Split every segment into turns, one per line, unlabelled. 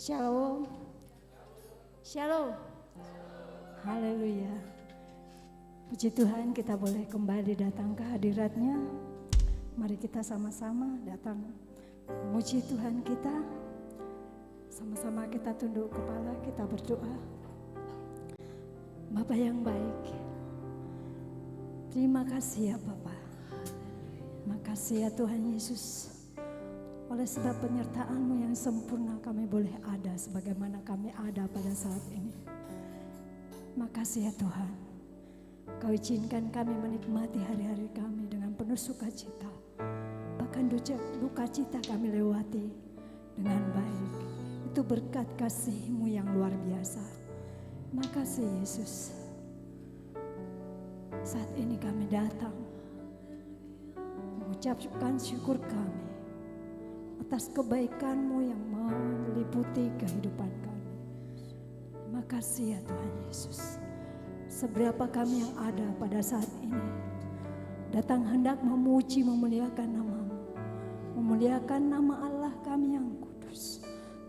Shalom. Shalom. Haleluya. Puji Tuhan kita boleh kembali datang ke hadirat-Nya. Mari kita sama-sama datang memuji Tuhan kita. Sama-sama kita tunduk kepala, kita berdoa. Bapa yang baik, terima kasih ya Bapa. Makasih ya Tuhan Yesus. Oleh sebab penyertaan-Mu yang sempurna kami boleh ada sebagaimana kami ada pada saat ini. Makasih ya Tuhan. Kau izinkan kami menikmati hari-hari kami dengan penuh sukacita. Bahkan duka cita kami lewati dengan baik. Itu berkat kasih-Mu yang luar biasa. Makasih Yesus. Saat ini kami datang mengucapkan syukur kami atas kebaikan-Mu yang meliputi kehidupan kami. Makasih ya Tuhan Yesus. Seberapa kami yang ada pada saat ini datang hendak memuji, memuliakan nama-Mu, memuliakan nama Allah kami yang kudus,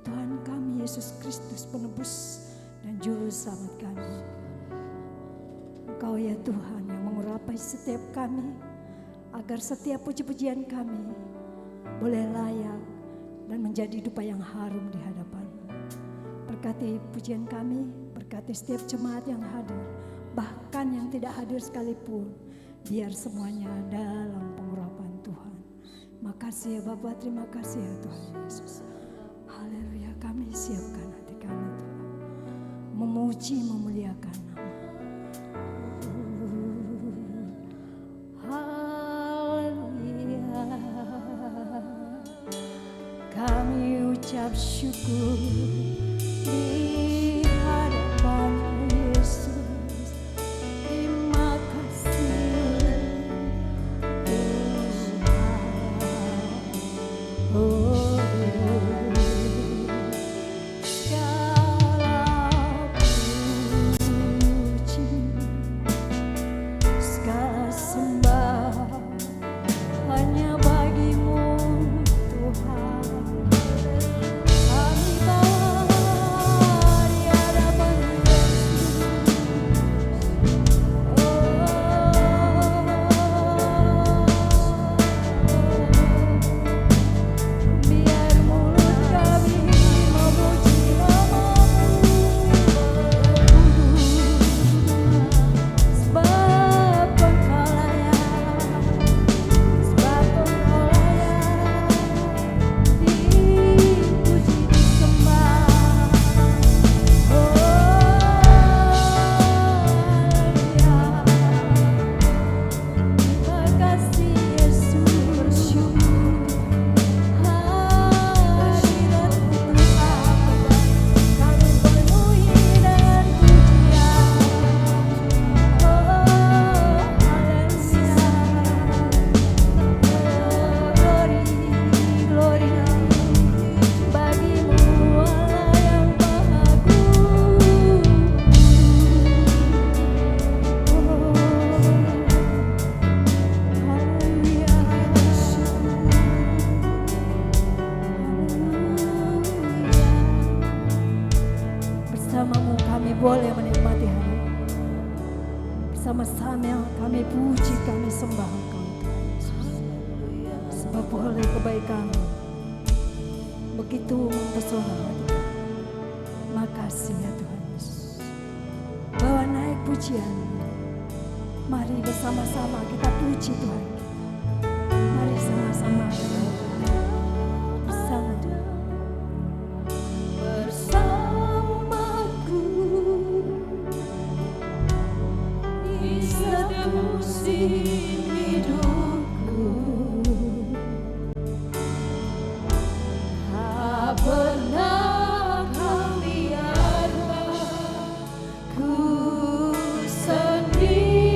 Tuhan kami Yesus Kristus, penebus dan juru selamat kami. Engkau ya Tuhan yang mengurapai setiap kami, agar setiap puji-pujian kami boleh layak dan menjadi dupa yang harum di hadapan-Mu. Berkati pujian kami, berkati setiap jemaat yang hadir, bahkan yang tidak hadir sekalipun, biar semuanya dalam pengurapan Tuhan. Makasih ya Bapa, terima kasih ya Tuhan Yesus. Haleluya, kami siapkan hati kami Tuhan, memuji, memuliakan nama. Kami ucap syukur di hadapan Yesus. Terima kasih Tuhan. Oh, segala puji, segala sembah hanya bagi-Mu Tuhan. Bersama-Mu kami boleh menikmati hari. Bersama-sama kami puji, kami sembah Engkau Tuhan Yesus. Sebab oleh kebaikan-Mu begitu mempesona hati kami. Makasih ya Tuhan Yesus. Bawa naik pujian. Mari bersama-sama kita puji Tuhan. Mari sama-sama bersama Tuhan. Musim hidupku tak pernah Kau biarkan ku sendiri.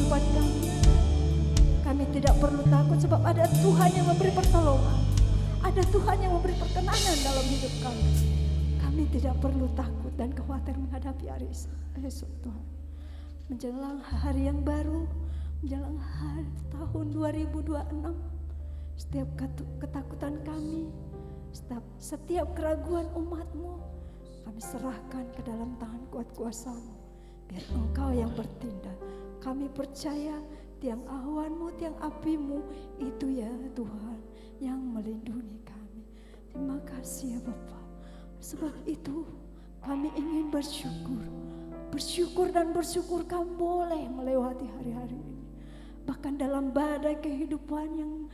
kehidupan kami. Kami tidak perlu takut sebab ada Tuhan yang memberi pertolongan. Ada Tuhan yang memberi perkenanan dalam hidup kami. Kami tidak perlu takut dan khawatir menghadapi hari esok Tuhan. Menjelang hari yang baru, menjelang hari tahun 2026, setiap ketakutan kami, setiap keraguan umat-Mu, kami serahkan ke dalam tangan kuat kuasa-Mu. Biar Engkau yang bertindak. Kami percaya tiang awan-Mu, tiang api-Mu itu ya Tuhan yang melindungi kami. Terima kasih ya Bapa. Sebab itu kami ingin bersyukur. Bersyukur dan bersyukur kami boleh melewati hari-hari ini. Bahkan dalam badai kehidupan yang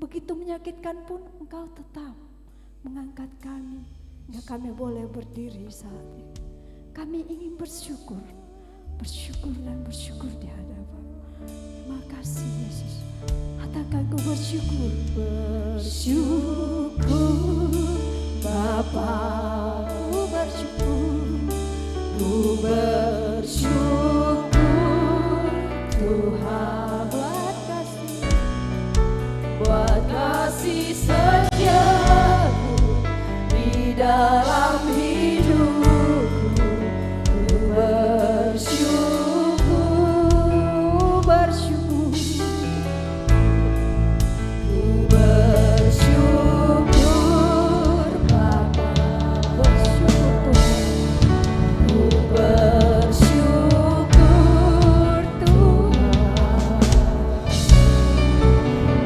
begitu menyakitkan pun Engkau tetap mengangkat kami. Ya kami boleh berdiri saat ini. Kami ingin bersyukur. Bersyukur dan bersyukur di hadapan. Terima kasih Yesus. Katakan ku bersyukur. Bersyukur Bapa. Ku bersyukur. Ku bersyukur Tuhan buat kasih setiamu di dalam hidupku. Ku bersyukur, bersyukur. Ku bersyukur Bapa, bersyukur Tuhan. Ku bersyukur Tuhan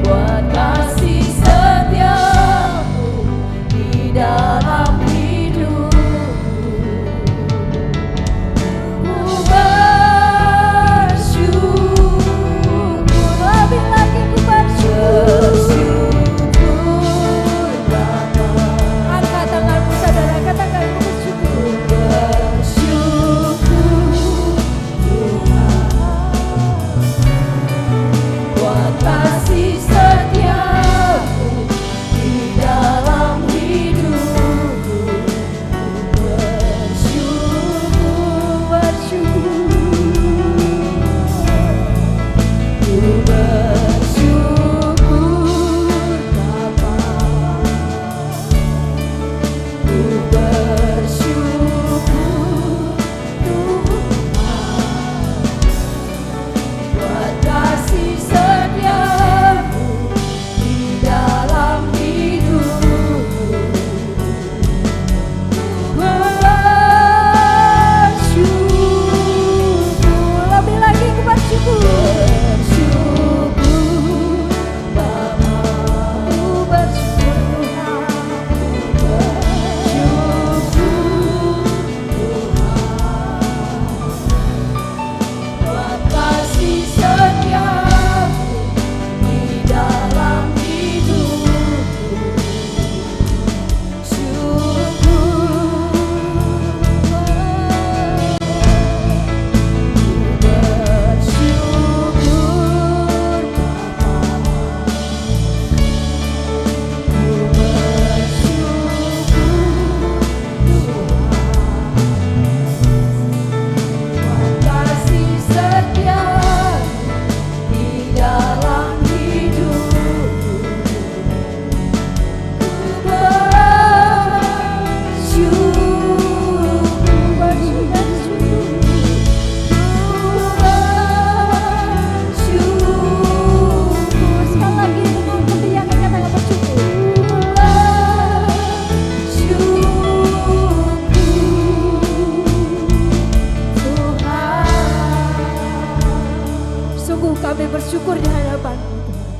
buat kasih setiamu di dalam hidupku. Ku bersyukur, lebih lagi ku bersyukur Bapa. Angkat tanganmu saudara, katakan ku bersyukur. Bersyukur Tuhan buat kasih setiamu di dalam hidupku. Bersyukur, bersyukur. Ku bersyukur Bapa. Ku bersyukur Tuhan buat kasih setiamu di dalam hidupku. Bersyukur, lebih lagi ku bersyukur. Bersyukur Bapa. Ku bersyukur Tuhan. Bersyukur buat kasih setiamu di dalam hidupku. Syukur, bersyukur Bapa. Ku bersyukur Tuhan buat kasih setiamu di dalam hidupku. Ku bersyukur, bersyukur. Sekali lagi dengan kebijakan katakan bersyukur. Tuhan, sungguh kami bersyukur di hadapan-Mu Tuhan.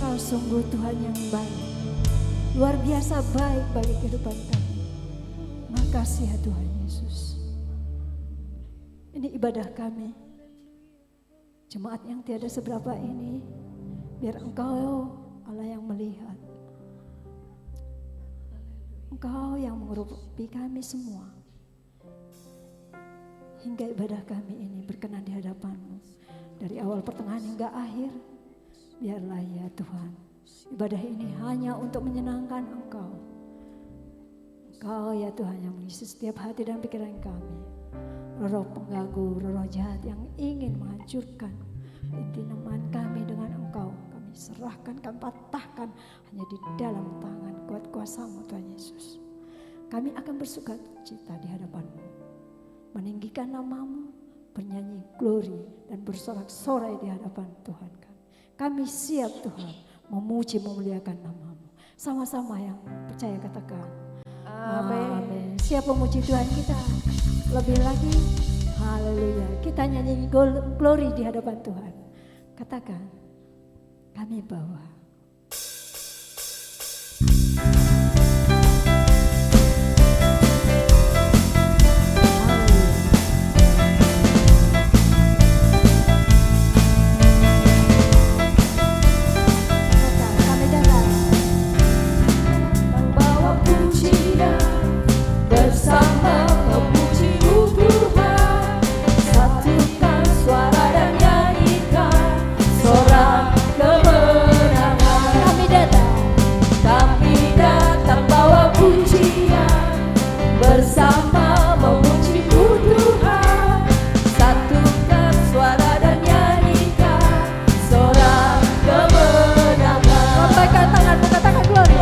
Kau sungguh Tuhan yang baik, luar biasa baik bagi kehidupan kami. Makasih ya Tuhan Yesus. Ini ibadah kami, jemaat yang tiada seberapa ini, biar Engkau Allah yang melihat. Engkau yang mengurupi kami semua. Hingga ibadah kami ini berkenan di hadapan-Mu. Dari awal pertengahan hingga akhir, biarlah ya Tuhan, ibadah ini hanya untuk menyenangkan Engkau. Engkau ya Tuhan yang mengisi setiap hati dan pikiran kami. roh pengganggu, roh jahat yang ingin menghancurkan tanaman kami dengan Engkau. Kami serahkan, kami patahkan hanya di dalam tangan kuat kuasa-Mu Tuhan Yesus. Kami akan bersukacita di hadapan-Mu, meninggikan nama-Mu, bernyanyi glory dan bersorak-sorai di hadapan Tuhan kami. Kami siap Tuhan memuji memuliakan nama-Mu. Sama-sama yang percaya katakan amin. Siap memuji Tuhan kita. Lebih lagi, haleluya. Kita nyanyi glory di hadapan Tuhan. Katakan, kami bawa.
Bersama memuji-Mu Tuhan, satukan suara dan nyanyikan sorak kemenangan. Kami datang bawa pujian, bersama memuji-Mu Tuhan, satukan suara dan nyanyikan sorak kemenangan.
Lambaikan tanganmu, katakan glory.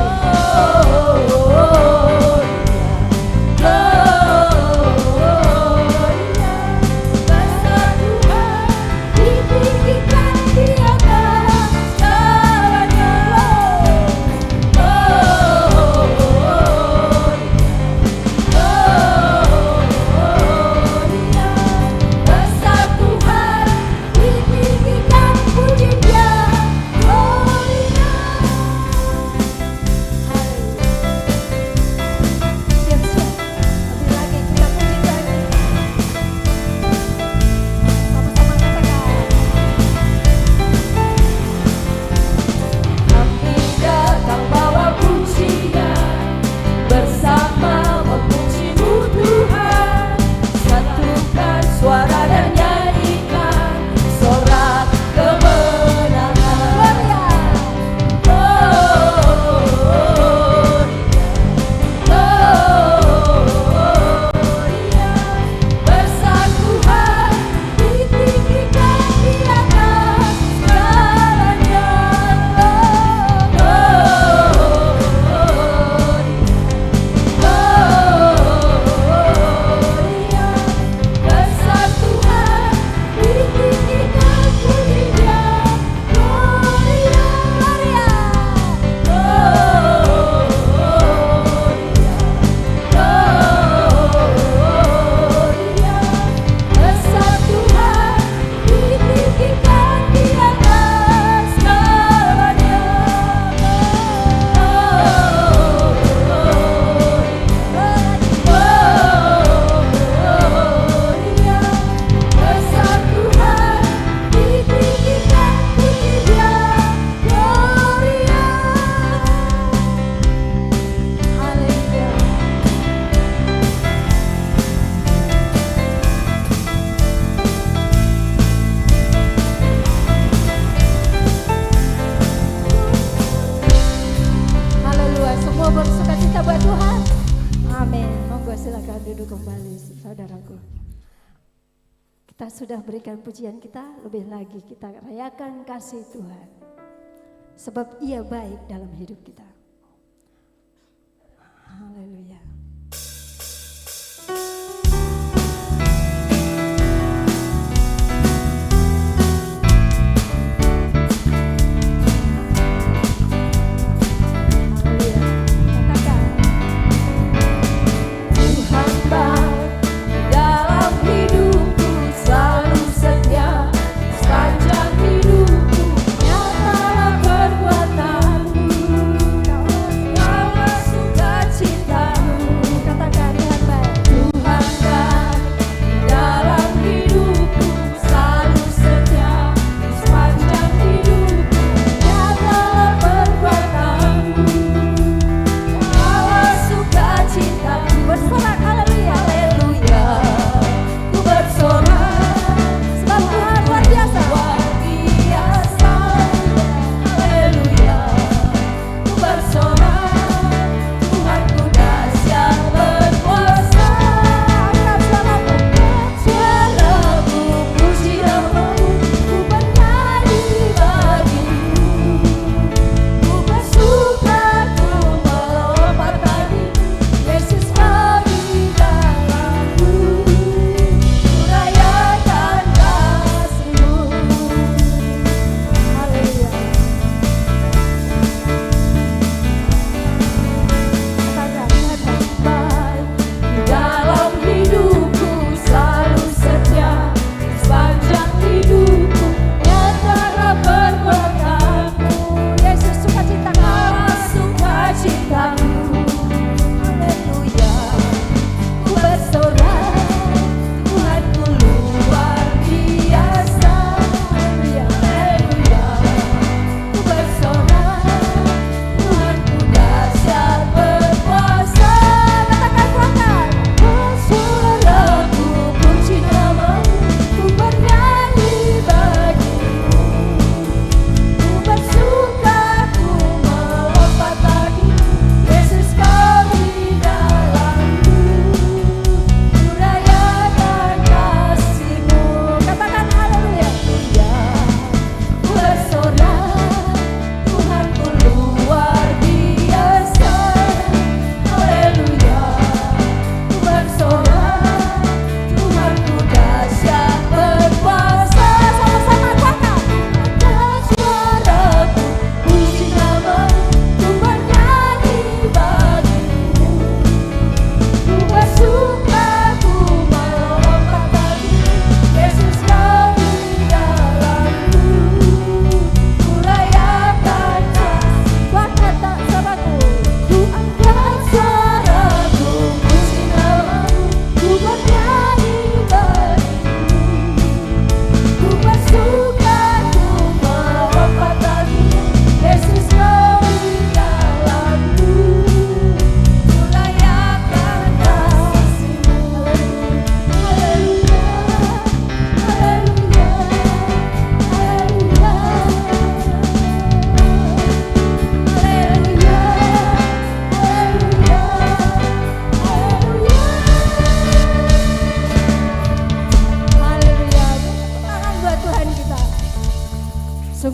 Kita sudah berikan pujian kita, lebih lagi kita rayakan kasih Tuhan. Sebab Ia baik dalam hidup kita. Haleluya.
Kami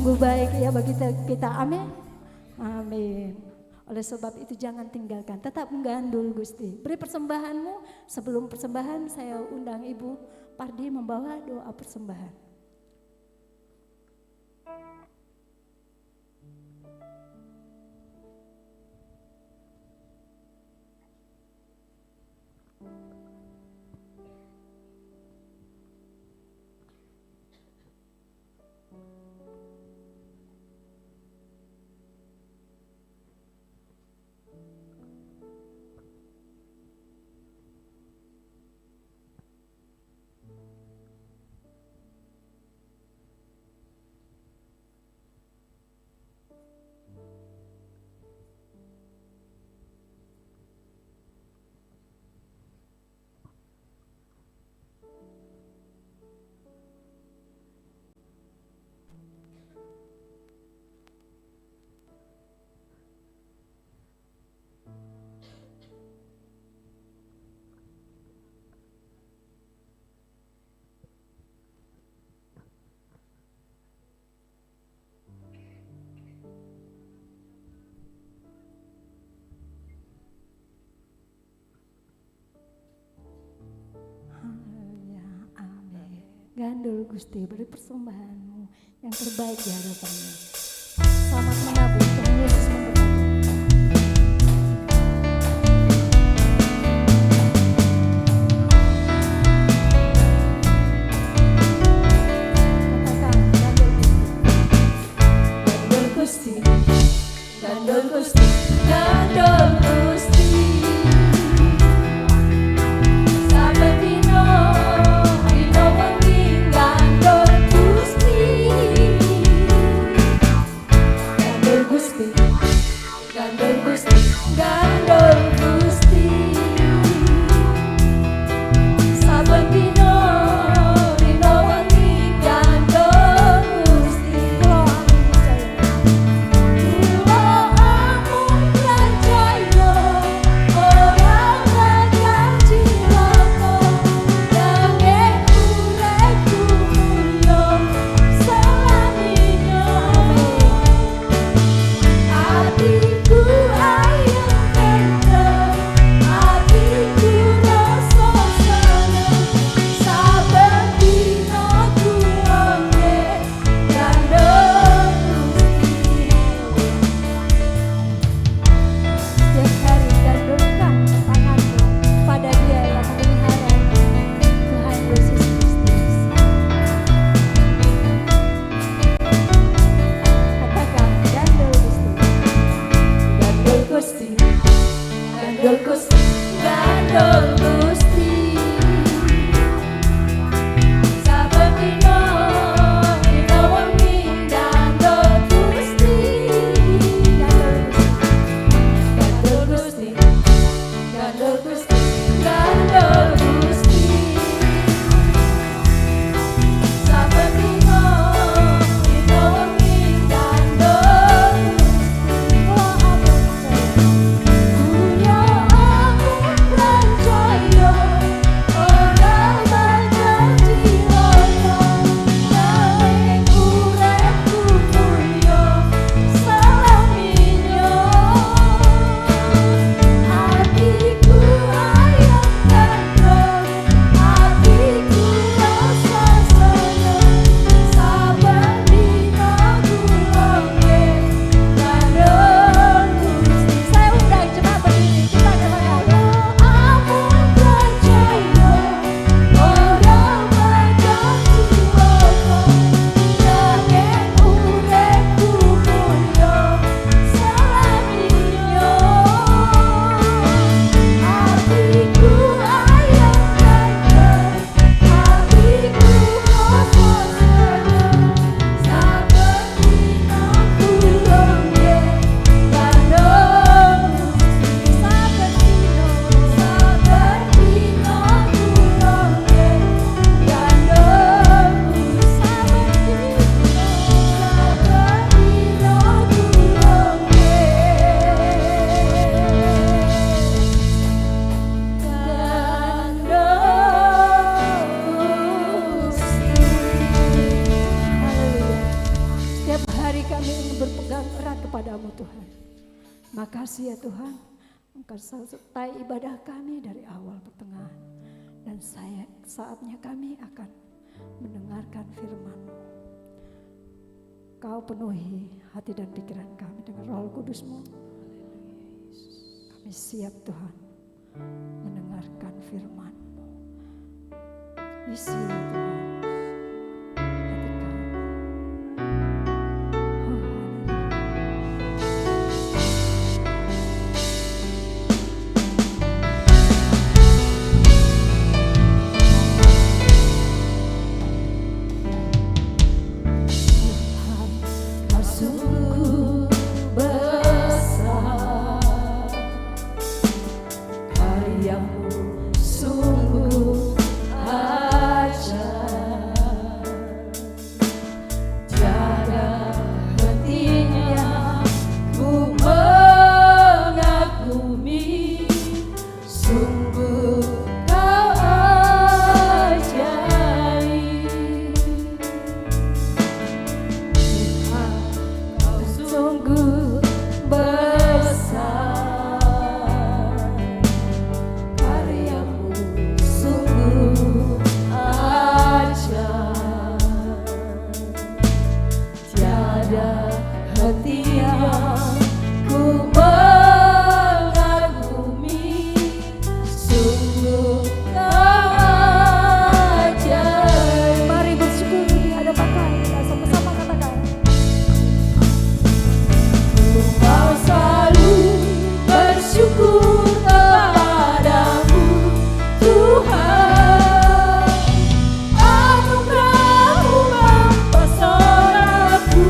sungguh baik ya bagi kita. Amin. Amin. Oleh sebab itu jangan tinggalkan, tetap menggandul Gusti. Beri persembahanmu. Sebelum persembahan saya undang Ibu Pardi membawa doa persembahan. Gandul Gusti, beri persembahanmu yang terbaik di hadapannya. Selamat menabung, Tuhan Yesus memberkati.
Gandul Gusti, Gandul Gusti, Gandul Gusti. Sampai Pino wengi gandul Gusti.
kasih ya Tuhan, Engkau sertai ibadah kami dari awal pertengahan. Dan saatnya kami akan mendengarkan firman-Mu. Kau penuhi hati dan pikiran kami dengan Roh Kudus-Mu. Kami siap Tuhan mendengarkan firman-Mu. Isi ya Tuhan hati kami. Oh, Tuhan, Kau sungguh besar, karya-Mu sungguh ajaib, tiada hentinya ku mengagumi, sungguh Kau ajaib. Tuhan, Kau sungguh besar, karya-Mu sungguh ajaib, tiada hentinya ku mengagumi, sungguh Kau ajaib. Mari bersyukur di hadapan kita, sama-sama katakan. Ku mau selalu bersyukur kepadamu Tuhan, anugerah-Mu mempesonaku,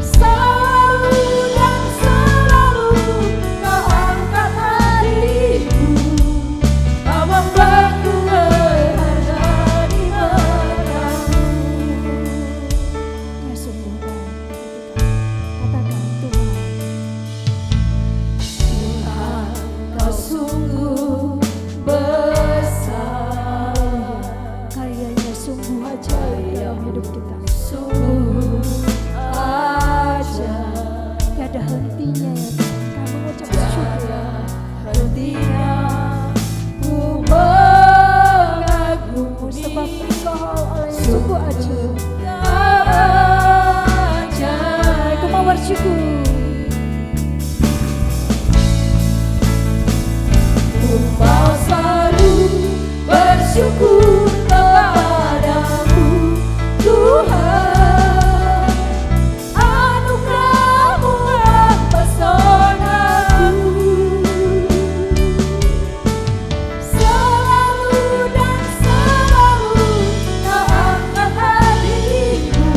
selalu dan selalu Kau angkat hatiku, Kau membuatku berharga di matamu. Ya sungguh baik katakan Tuhan. Tuhan, Kau sungguh besar, karya-Nya sungguh ajaib dalam hidup kita, sungguh ajaib, tiada hentinya ya Tuhan. Kami mengucap syukur, hentinya ku mengagumi, sebab Engkau Allah yang sungguh ajaib. Aku mau bersyukur. Ku mau selalu bersyukur kepadamu Tuhan, anugerah-Mu mempesonaku, selalu dan selalu Kau angkat hatiku,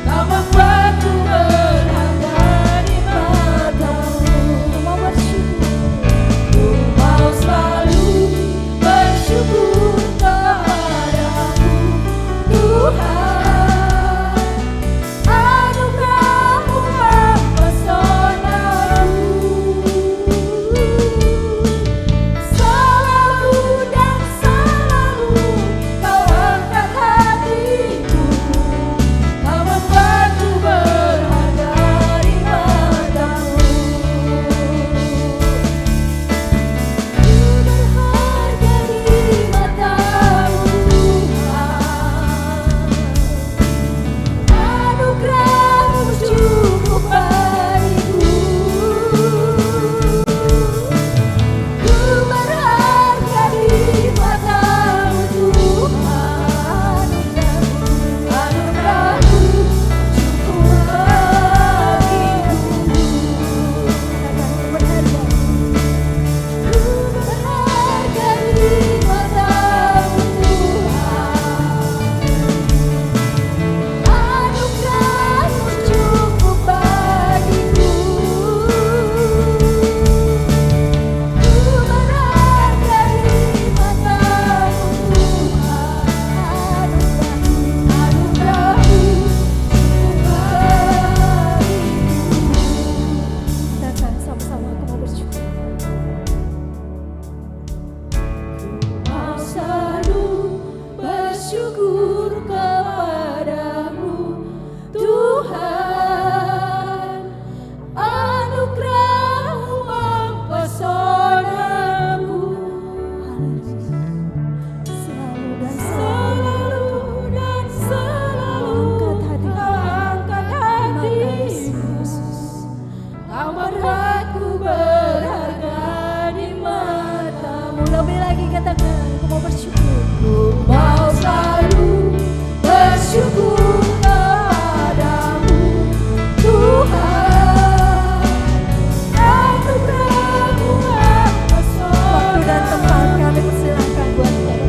Kau membuatku berharga Lebih lagi katakan, aku mau bersyukur.
Ku mau selalu bersyukur padamu Tuhan. Anugerah-Mu yang pesona.
Waktu dan tempat kami persilakan buat kita.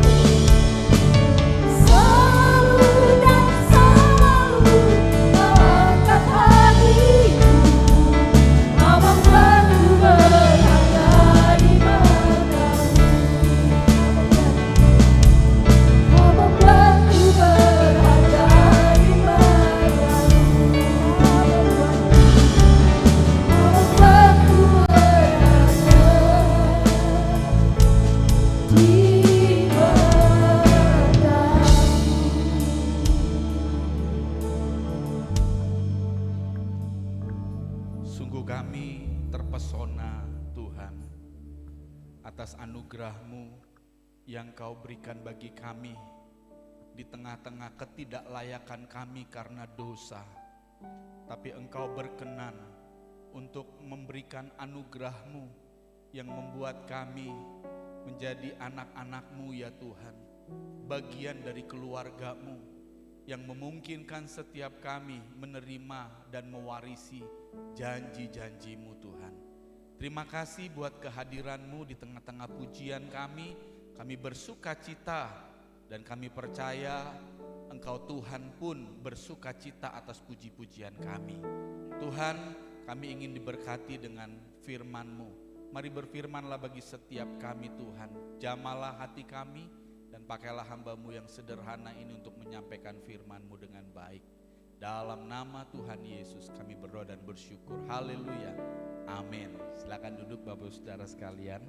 Selalu dan selalu Kau angkat hatiku. Kau membuatku berharga di matamu. Kau membuatku berharga di matamu. Kau membuatku berharga di matamu.
Sungguh kami terpesona Tuhan atas anugerah-Mu yang Kau berikan bagi kami di tengah-tengah ketidaklayakan kami karena dosa. Tapi Engkau berkenan untuk memberikan anugerah-Mu yang membuat kami menjadi anak-anak-Mu ya Tuhan, bagian dari keluarga-Mu yang memungkinkan setiap kami menerima dan mewarisi janji-janji-Mu Tuhan. Terima kasih buat kehadiran-Mu di tengah-tengah pujian kami. Kami bersuka cita dan kami percaya Engkau Tuhan pun bersuka cita atas puji-pujian kami. Tuhan, kami ingin diberkati dengan firman-Mu. Mari berfirmanlah bagi setiap kami Tuhan. Jamalah hati kami dan pakailah hamba-Mu yang sederhana ini untuk menyampaikan firman-Mu dengan baik. Dalam nama Tuhan Yesus kami berdoa dan bersyukur. Haleluya. Amin. Silakan duduk Bapak Saudara sekalian.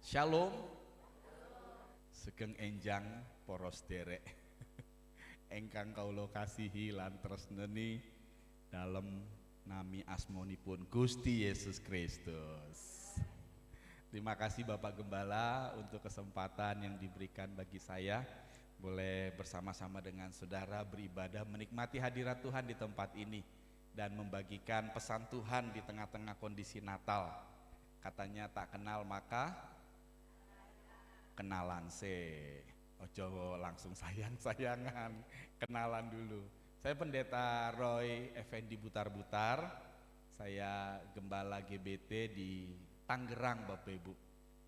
Shalom. Sugeng enjang poros derek. Engkang kaulo kasihi lan tresneni dalem nami asmonipun Gusti Yesus Kristus. Terima kasih Bapak Gembala untuk kesempatan yang diberikan bagi saya. Boleh bersama-sama dengan saudara beribadah, menikmati hadirat Tuhan di tempat ini dan membagikan pesan Tuhan di tengah-tengah kondisi Natal. Katanya tak kenal maka kenalan se. Ojo langsung sayang-sayangan, kenalan dulu. Saya Pendeta Roy Effendi Butar-Butar. Saya Gembala GBT di Tangerang Bapak Ibu.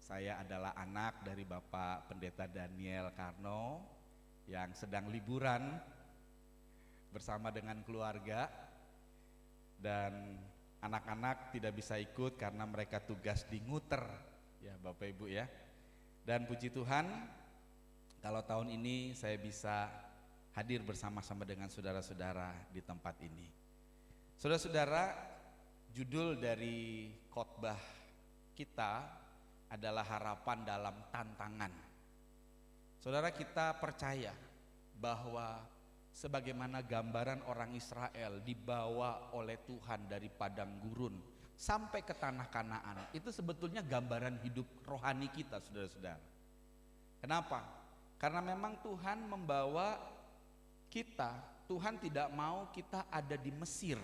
Saya adalah anak dari Bapak Pendeta Daniel Karno yang sedang liburan bersama dengan keluarga, dan anak-anak tidak bisa ikut karena mereka tugas di Nguter ya Bapak Ibu ya. Dan puji Tuhan kalau tahun ini saya bisa hadir bersama-sama dengan saudara-saudara di tempat ini. Saudara-saudara, judul dari khotbah kita adalah harapan dalam tantangan. Saudara, kita percaya bahwa sebagaimana gambaran orang Israel dibawa oleh Tuhan dari padang gurun sampai ke tanah Kanaan, itu sebetulnya gambaran hidup rohani kita, saudara-saudara. Kenapa? Karena memang Tuhan membawa kita, Tuhan tidak mau kita ada di Mesir.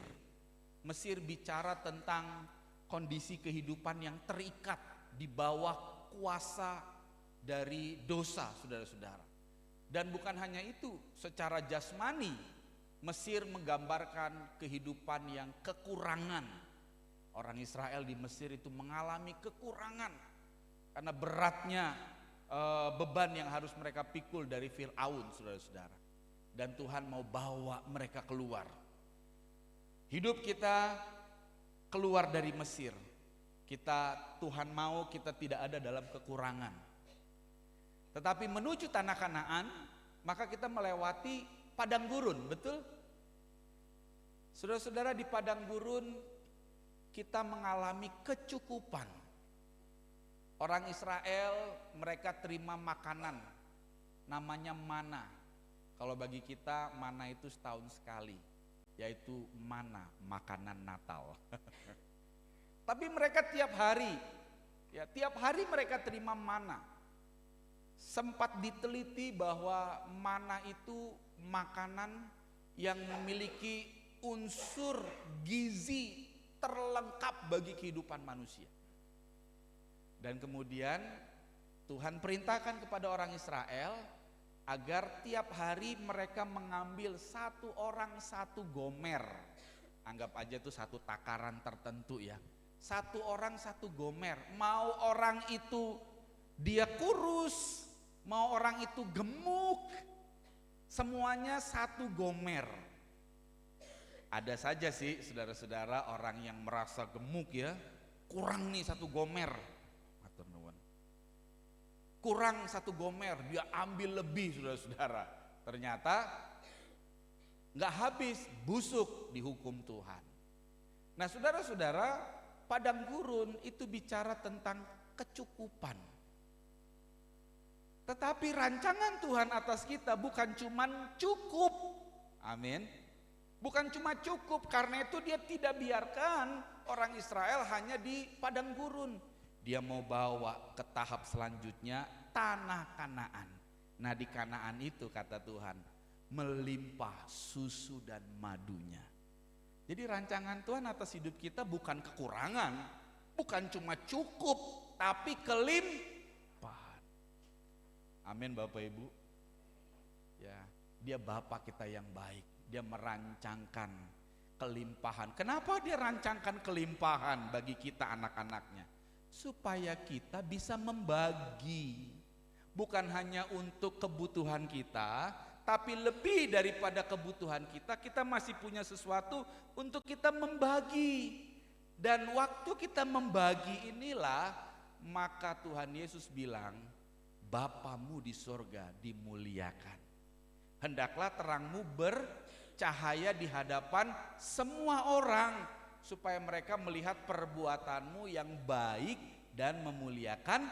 Mesir bicara tentang kondisi kehidupan yang terikat di bawah kuasa dari dosa, saudara-saudara. Dan bukan hanya itu, secara jasmani Mesir menggambarkan kehidupan yang kekurangan. Orang Israel di Mesir itu mengalami kekurangan karena beratnya beban yang harus mereka pikul dari Fir'aun, saudara-saudara. Dan Tuhan mau bawa mereka keluar. Hidup kita keluar dari Mesir. Tuhan mau kita tidak ada dalam kekurangan. Tetapi menuju tanah Kanaan, maka kita melewati padang gurun, betul? Saudara-saudara, di padang gurun kita mengalami kecukupan. Orang Israel mereka terima makanan namanya mana. Kalau bagi kita mana itu setahun sekali, yaitu mana, makanan Natal. Tapi mereka tiap hari mereka terima mana. Sempat diteliti bahwa mana itu makanan yang memiliki unsur gizi terlengkap bagi kehidupan manusia. Dan kemudian Tuhan perintahkan kepada orang Israel agar tiap hari mereka mengambil satu orang satu gomer. Anggap aja itu satu takaran tertentu ya. Satu orang satu gomer. Mau orang itu dia kurus, mau orang itu gemuk, semuanya satu gomer. Ada saja sih saudara-saudara orang yang merasa gemuk ya, kurang nih satu gomer. Matur nuwun. Kurang satu gomer, dia ambil lebih saudara-saudara. Ternyata nggak habis, busuk dihukum Tuhan. Nah saudara-saudara, padang gurun itu bicara tentang kecukupan. Tetapi rancangan Tuhan atas kita bukan cuman cukup. Amin. Bukan cuma cukup, karena itu dia tidak biarkan orang Israel hanya di padang gurun. Dia mau bawa ke tahap selanjutnya, tanah Kanaan. Nah di Kanaan itu kata Tuhan, melimpah susu dan madunya. Jadi rancangan Tuhan atas hidup kita bukan kekurangan, bukan cuma cukup, tapi kelimpahan. Amin Bapak Ibu. Ya, dia Bapa kita yang baik. Dia merancangkan kelimpahan. Kenapa dia rancangkan kelimpahan bagi kita anak-anaknya? Supaya kita bisa membagi. Bukan hanya untuk kebutuhan kita, tapi lebih daripada kebutuhan kita, kita masih punya sesuatu untuk kita membagi. Dan waktu kita membagi inilah, maka Tuhan Yesus bilang, Bapamu di sorga dimuliakan. Hendaklah terangmu bercahaya di hadapan semua orang, supaya mereka melihat perbuatanmu yang baik dan memuliakan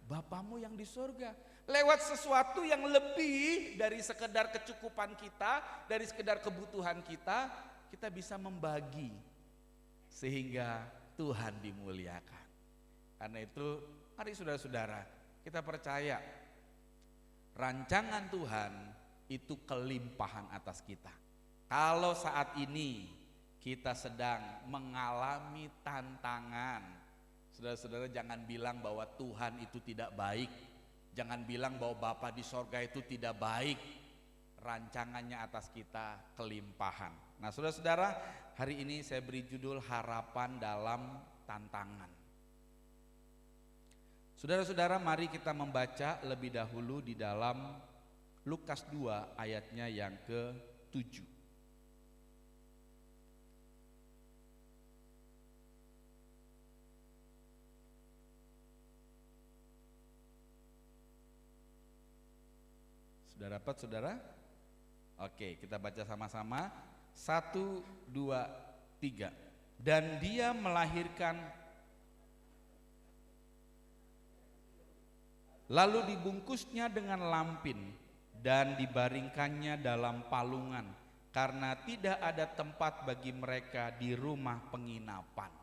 Bapamu yang di sorga. Lewat sesuatu yang lebih dari sekedar kecukupan kita, dari sekedar kebutuhan kita, kita bisa membagi sehingga Tuhan dimuliakan. Karena itu mari saudara-saudara, kita percaya rancangan Tuhan itu kelimpahan atas kita. Kalau saat ini kita sedang mengalami tantangan, saudara-saudara jangan bilang bahwa Tuhan itu tidak baik. Jangan bilang bahwa Bapa di sorga itu tidak baik. Rancangannya atas kita kelimpahan. Nah saudara-saudara, hari ini saya beri judul harapan dalam tantangan. Saudara-saudara, mari kita membaca lebih dahulu di dalam Lukas 2 ayatnya yang ke-7. Sudah dapat saudara? Oke, kita baca sama-sama. 1, 2, 3. Dan dia melahirkan, lalu dibungkusnya dengan lampin dan dibaringkannya dalam palungan, karena tidak ada tempat bagi mereka di rumah penginapan.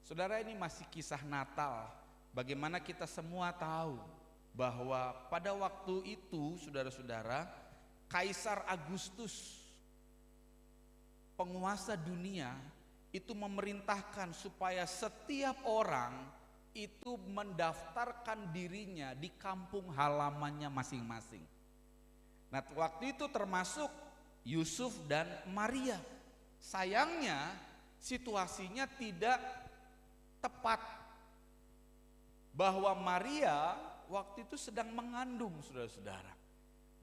Saudara, ini masih kisah Natal. Bagaimana kita semua tahu bahwa pada waktu itu saudara-saudara, Kaisar Agustus, penguasa dunia, itu memerintahkan supaya setiap orang itu mendaftarkan dirinya di kampung halamannya masing-masing. Nah waktu itu termasuk Yusuf dan Maria. Sayangnya situasinya tidak tepat, bahwa Maria waktu itu sedang mengandung saudara-saudara.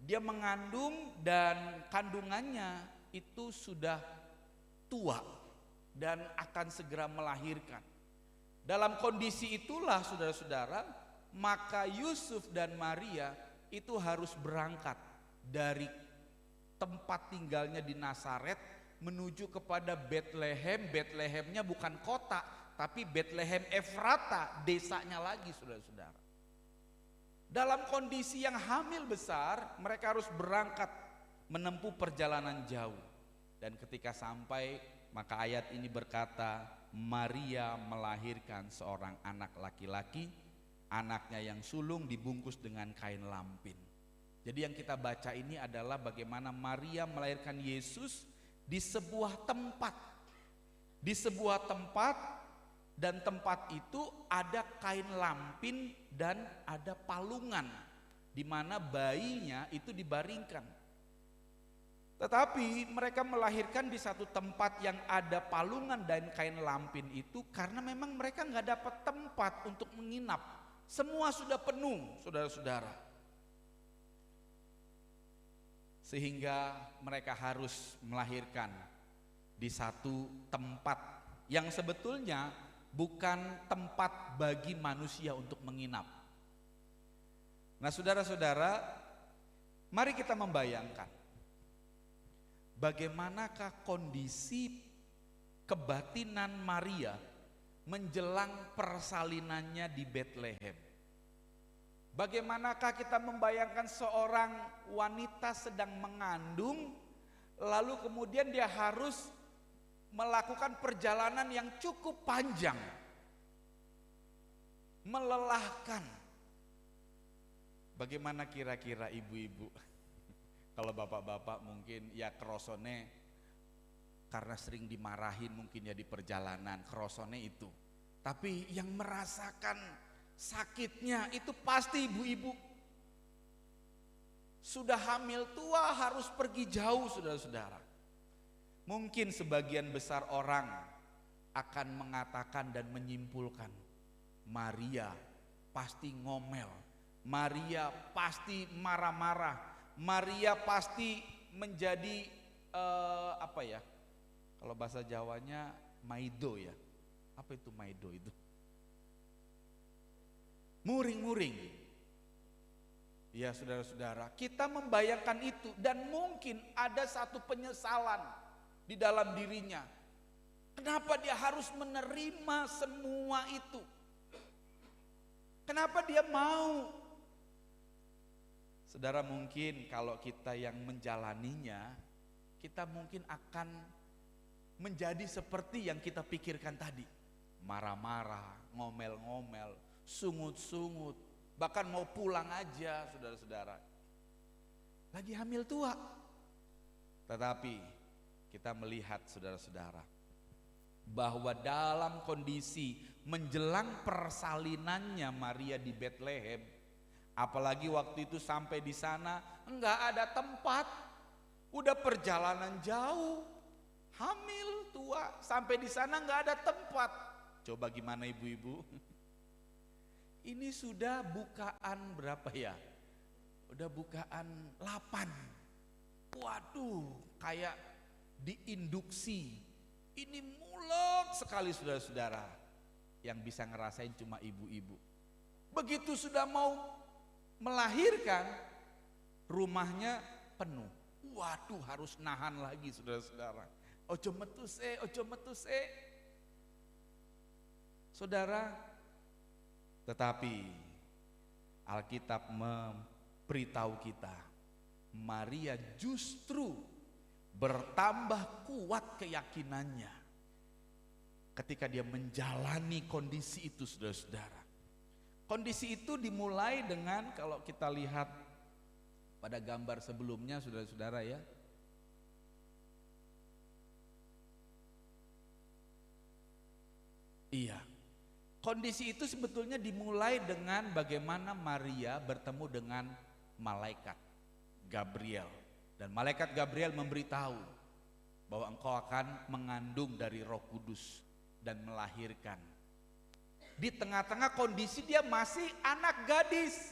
Dia mengandung dan kandungannya itu sudah tua dan akan segera melahirkan. Dalam kondisi itulah saudara-saudara, maka Yusuf dan Maria itu harus berangkat dari tempat tinggalnya di Nazaret menuju kepada Bethlehem. Bethlehemnya bukan kota, tapi Bethlehem Efrata, desanya lagi saudara-saudara. Dalam kondisi yang hamil besar, mereka harus berangkat menempuh perjalanan jauh. Dan ketika sampai, maka ayat ini berkata, Maria melahirkan seorang anak laki-laki, anaknya yang sulung dibungkus dengan kain lampin. Jadi yang kita baca ini adalah bagaimana Maria melahirkan Yesus di sebuah tempat. Di sebuah tempat, dan tempat itu ada kain lampin dan ada palungan di mana bayinya itu dibaringkan. Tetapi mereka melahirkan di satu tempat yang ada palungan dan kain lampin itu karena memang mereka nggak dapat tempat untuk menginap. Semua sudah penuh, saudara-saudara. Sehingga mereka harus melahirkan di satu tempat yang sebetulnya bukan tempat bagi manusia untuk menginap. Nah, saudara-saudara, mari kita membayangkan bagaimanakah kondisi kebatinan Maria menjelang persalinannya di Betlehem. Bagaimanakah kita membayangkan seorang wanita sedang mengandung, lalu kemudian dia harus melakukan perjalanan yang cukup panjang, melelahkan. Bagaimana kira-kira ibu-ibu? Kalau bapak-bapak mungkin ya kerosone karena sering dimarahin mungkin ya di perjalanan, kerosone itu. Tapi yang merasakan sakitnya itu pasti ibu-ibu. Sudah hamil tua harus pergi jauh, saudara-saudara. Mungkin sebagian besar orang akan mengatakan dan menyimpulkan, Maria pasti ngomel, Maria pasti marah-marah, Maria pasti menjadi apa ya? Kalau bahasa Jawanya maido ya. Apa itu maido itu? Muring-muring. Ya saudara-saudara, kita membayangkan itu dan mungkin ada satu penyesalan di dalam dirinya. Kenapa dia harus menerima semua itu? Kenapa dia mau? Saudara, mungkin kalau kita yang menjalaninya, kita mungkin akan menjadi seperti yang kita pikirkan tadi. Marah-marah, ngomel-ngomel, sungut-sungut, bahkan mau pulang aja, saudara-saudara. Lagi hamil tua. Tetapi kita melihat, saudara-saudara, bahwa dalam kondisi menjelang persalinannya Maria di Betlehem, apalagi waktu itu sampai di sana enggak ada tempat, udah perjalanan jauh, hamil tua, sampai di sana enggak ada tempat. Coba gimana ibu-ibu? Ini sudah bukaan berapa ya? Udah bukaan 8. Waduh, kayak diinduksi. Ini mulek sekali, saudara-saudara. Yang bisa ngerasain cuma ibu-ibu. Begitu sudah mau melahirkan, rumahnya penuh. Waduh, harus nahan lagi, saudara-saudara. Ojo metuse, ojo metuse. Saudara, tetapi Alkitab memberitahu kita, Maria justru bertambah kuat keyakinannya ketika dia menjalani kondisi itu, saudara-saudara. Kondisi itu dimulai dengan, kalau kita lihat pada gambar sebelumnya, saudara-saudara ya. Iya. Kondisi itu sebetulnya dimulai dengan bagaimana Maria bertemu dengan malaikat Gabriel. Dan malaikat Gabriel memberitahu bahwa engkau akan mengandung dari Roh Kudus dan melahirkan. Di tengah-tengah kondisi dia masih anak gadis.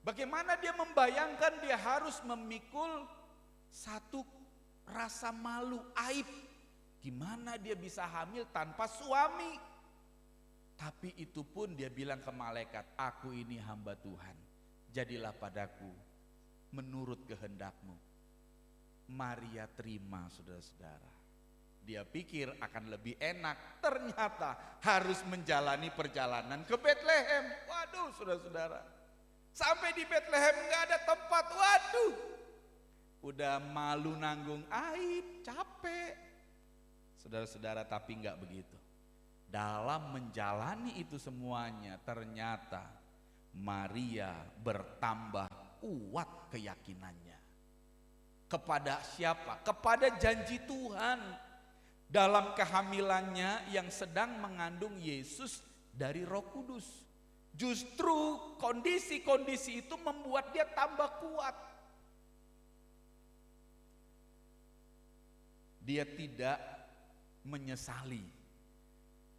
Bagaimana dia membayangkan dia harus memikul satu rasa malu, aib. Gimana dia bisa hamil tanpa suami? Tapi itu pun dia bilang ke malaikat, aku ini hamba Tuhan, jadilah padaku menurut kehendakmu. Maria terima, saudara-saudara. Dia pikir akan lebih enak, ternyata harus menjalani perjalanan ke Betlehem. Waduh, saudara-saudara, sampai di Betlehem gak ada tempat. Waduh, udah malu nanggung aib, capek. Saudara-saudara, tapi gak begitu. Dalam menjalani itu semuanya, ternyata Maria bertambah kuat keyakinannya. Kepada siapa? Kepada janji Tuhan. Dalam kehamilannya yang sedang mengandung Yesus dari Roh Kudus. Justru kondisi-kondisi itu membuat dia tambah kuat. Dia tidak menyesali.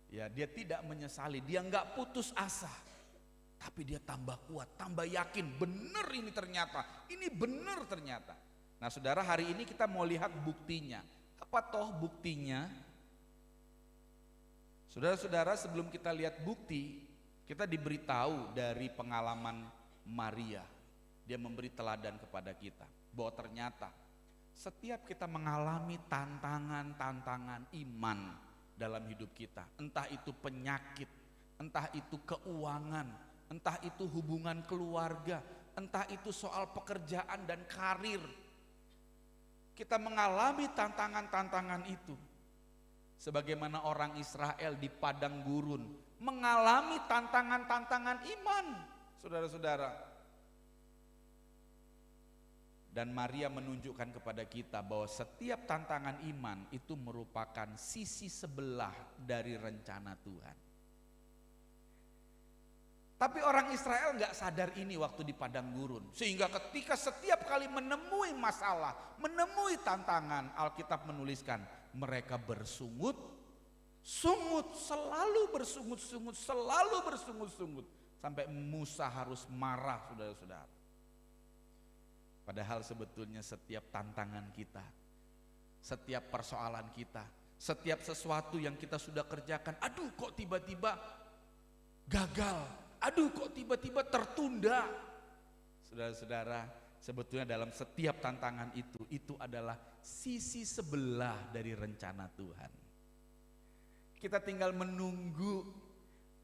Ya, dia tidak menyesali, dia nggak putus asa. Tapi dia tambah kuat, tambah yakin, benar ini ternyata. Ini benar ternyata. Nah, saudara, hari ini kita mau lihat buktinya. Apa toh buktinya? Saudara-saudara, sebelum kita lihat bukti, kita diberitahu dari pengalaman Maria. Dia memberi teladan kepada kita bahwa ternyata setiap kita mengalami tantangan-tantangan iman dalam hidup kita, entah itu penyakit, entah itu keuangan, entah itu hubungan keluarga, entah itu soal pekerjaan dan karir. Kita mengalami tantangan-tantangan itu. Sebagaimana orang Israel di padang gurun mengalami tantangan-tantangan iman, saudara-saudara. Dan Maria menunjukkan kepada kita bahwa setiap tantangan iman itu merupakan sisi sebelah dari rencana Tuhan. Tapi orang Israel nggak sadar ini waktu di padang gurun. Sehingga ketika setiap kali menemui masalah, menemui tantangan, Alkitab menuliskan mereka bersungut, selalu bersungut-sungut, selalu bersungut-sungut. Sampai Musa harus marah, saudara-saudara. Padahal sebetulnya setiap tantangan kita, setiap persoalan kita, setiap sesuatu yang kita sudah kerjakan, aduh kok tiba-tiba gagal. Aduh kok tiba-tiba tertunda. Saudara-saudara, sebetulnya dalam setiap tantangan itu adalah sisi sebelah dari rencana Tuhan. Kita tinggal menunggu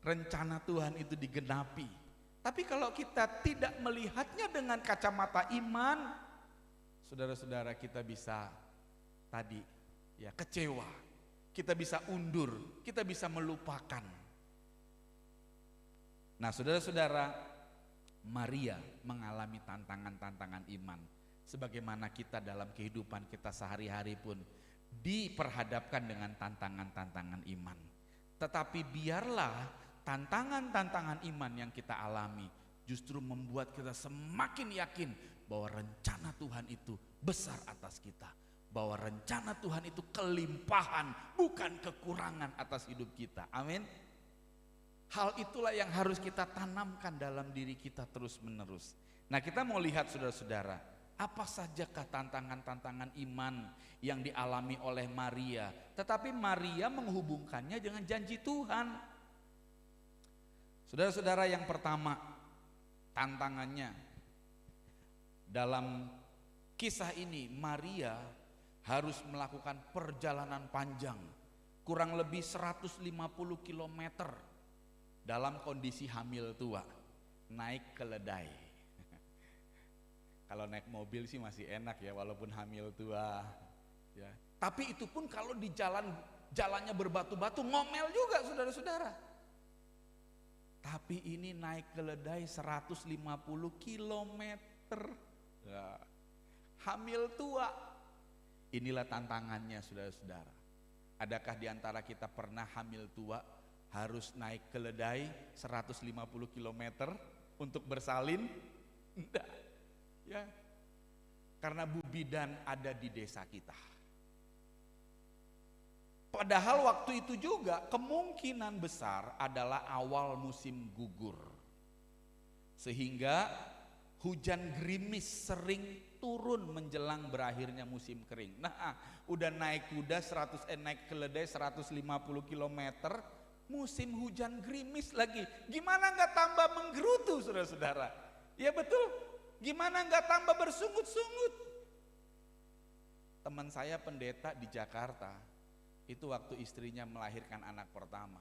rencana Tuhan itu digenapi. Tapi kalau kita tidak melihatnya dengan kacamata iman, saudara-saudara, kita bisa tadi ya kecewa. Kita bisa undur, kita bisa melupakan. Nah, saudara-saudara, Maria mengalami tantangan-tantangan iman. Sebagaimana kita dalam kehidupan kita sehari-hari pun diperhadapkan dengan tantangan-tantangan iman. Tetapi biarlah tantangan-tantangan iman yang kita alami justru membuat kita semakin yakin bahwa rencana Tuhan itu besar atas kita. Bahwa rencana Tuhan itu kelimpahan, bukan kekurangan atas hidup kita. Amin. Hal itulah yang harus kita tanamkan dalam diri kita terus menerus. Nah, kita mau lihat saudara-saudara, apa sajakah tantangan-tantangan iman yang dialami oleh Maria. Tetapi Maria menghubungkannya dengan janji Tuhan. Saudara-saudara, yang pertama tantangannya dalam kisah ini, Maria harus melakukan perjalanan panjang, kurang lebih 150 kilometer. Dalam kondisi hamil tua, naik keledai. Kalau naik mobil sih masih enak ya, walaupun hamil tua. Ya. Tapi itu pun kalau di jalannya berbatu-batu, ngomel juga saudara-saudara. Tapi ini naik keledai 150 kilometer. Ya. Hamil tua. Inilah tantangannya saudara-saudara. Adakah di antara kita pernah hamil tua? Harus naik keledai 150 km untuk bersalin? Enggak. Ya. Karena Bu Bidan ada di desa kita. Padahal waktu itu juga kemungkinan besar adalah awal musim gugur. Sehingga hujan gerimis sering turun menjelang berakhirnya musim kering. Nah, udah naik kuda naik keledai 150 km, musim hujan gerimis lagi. Gimana nggak tambah menggerutu saudara-saudara? Ya betul, gimana nggak tambah bersungut-sungut? Teman saya pendeta di Jakarta, itu waktu istrinya melahirkan anak pertama,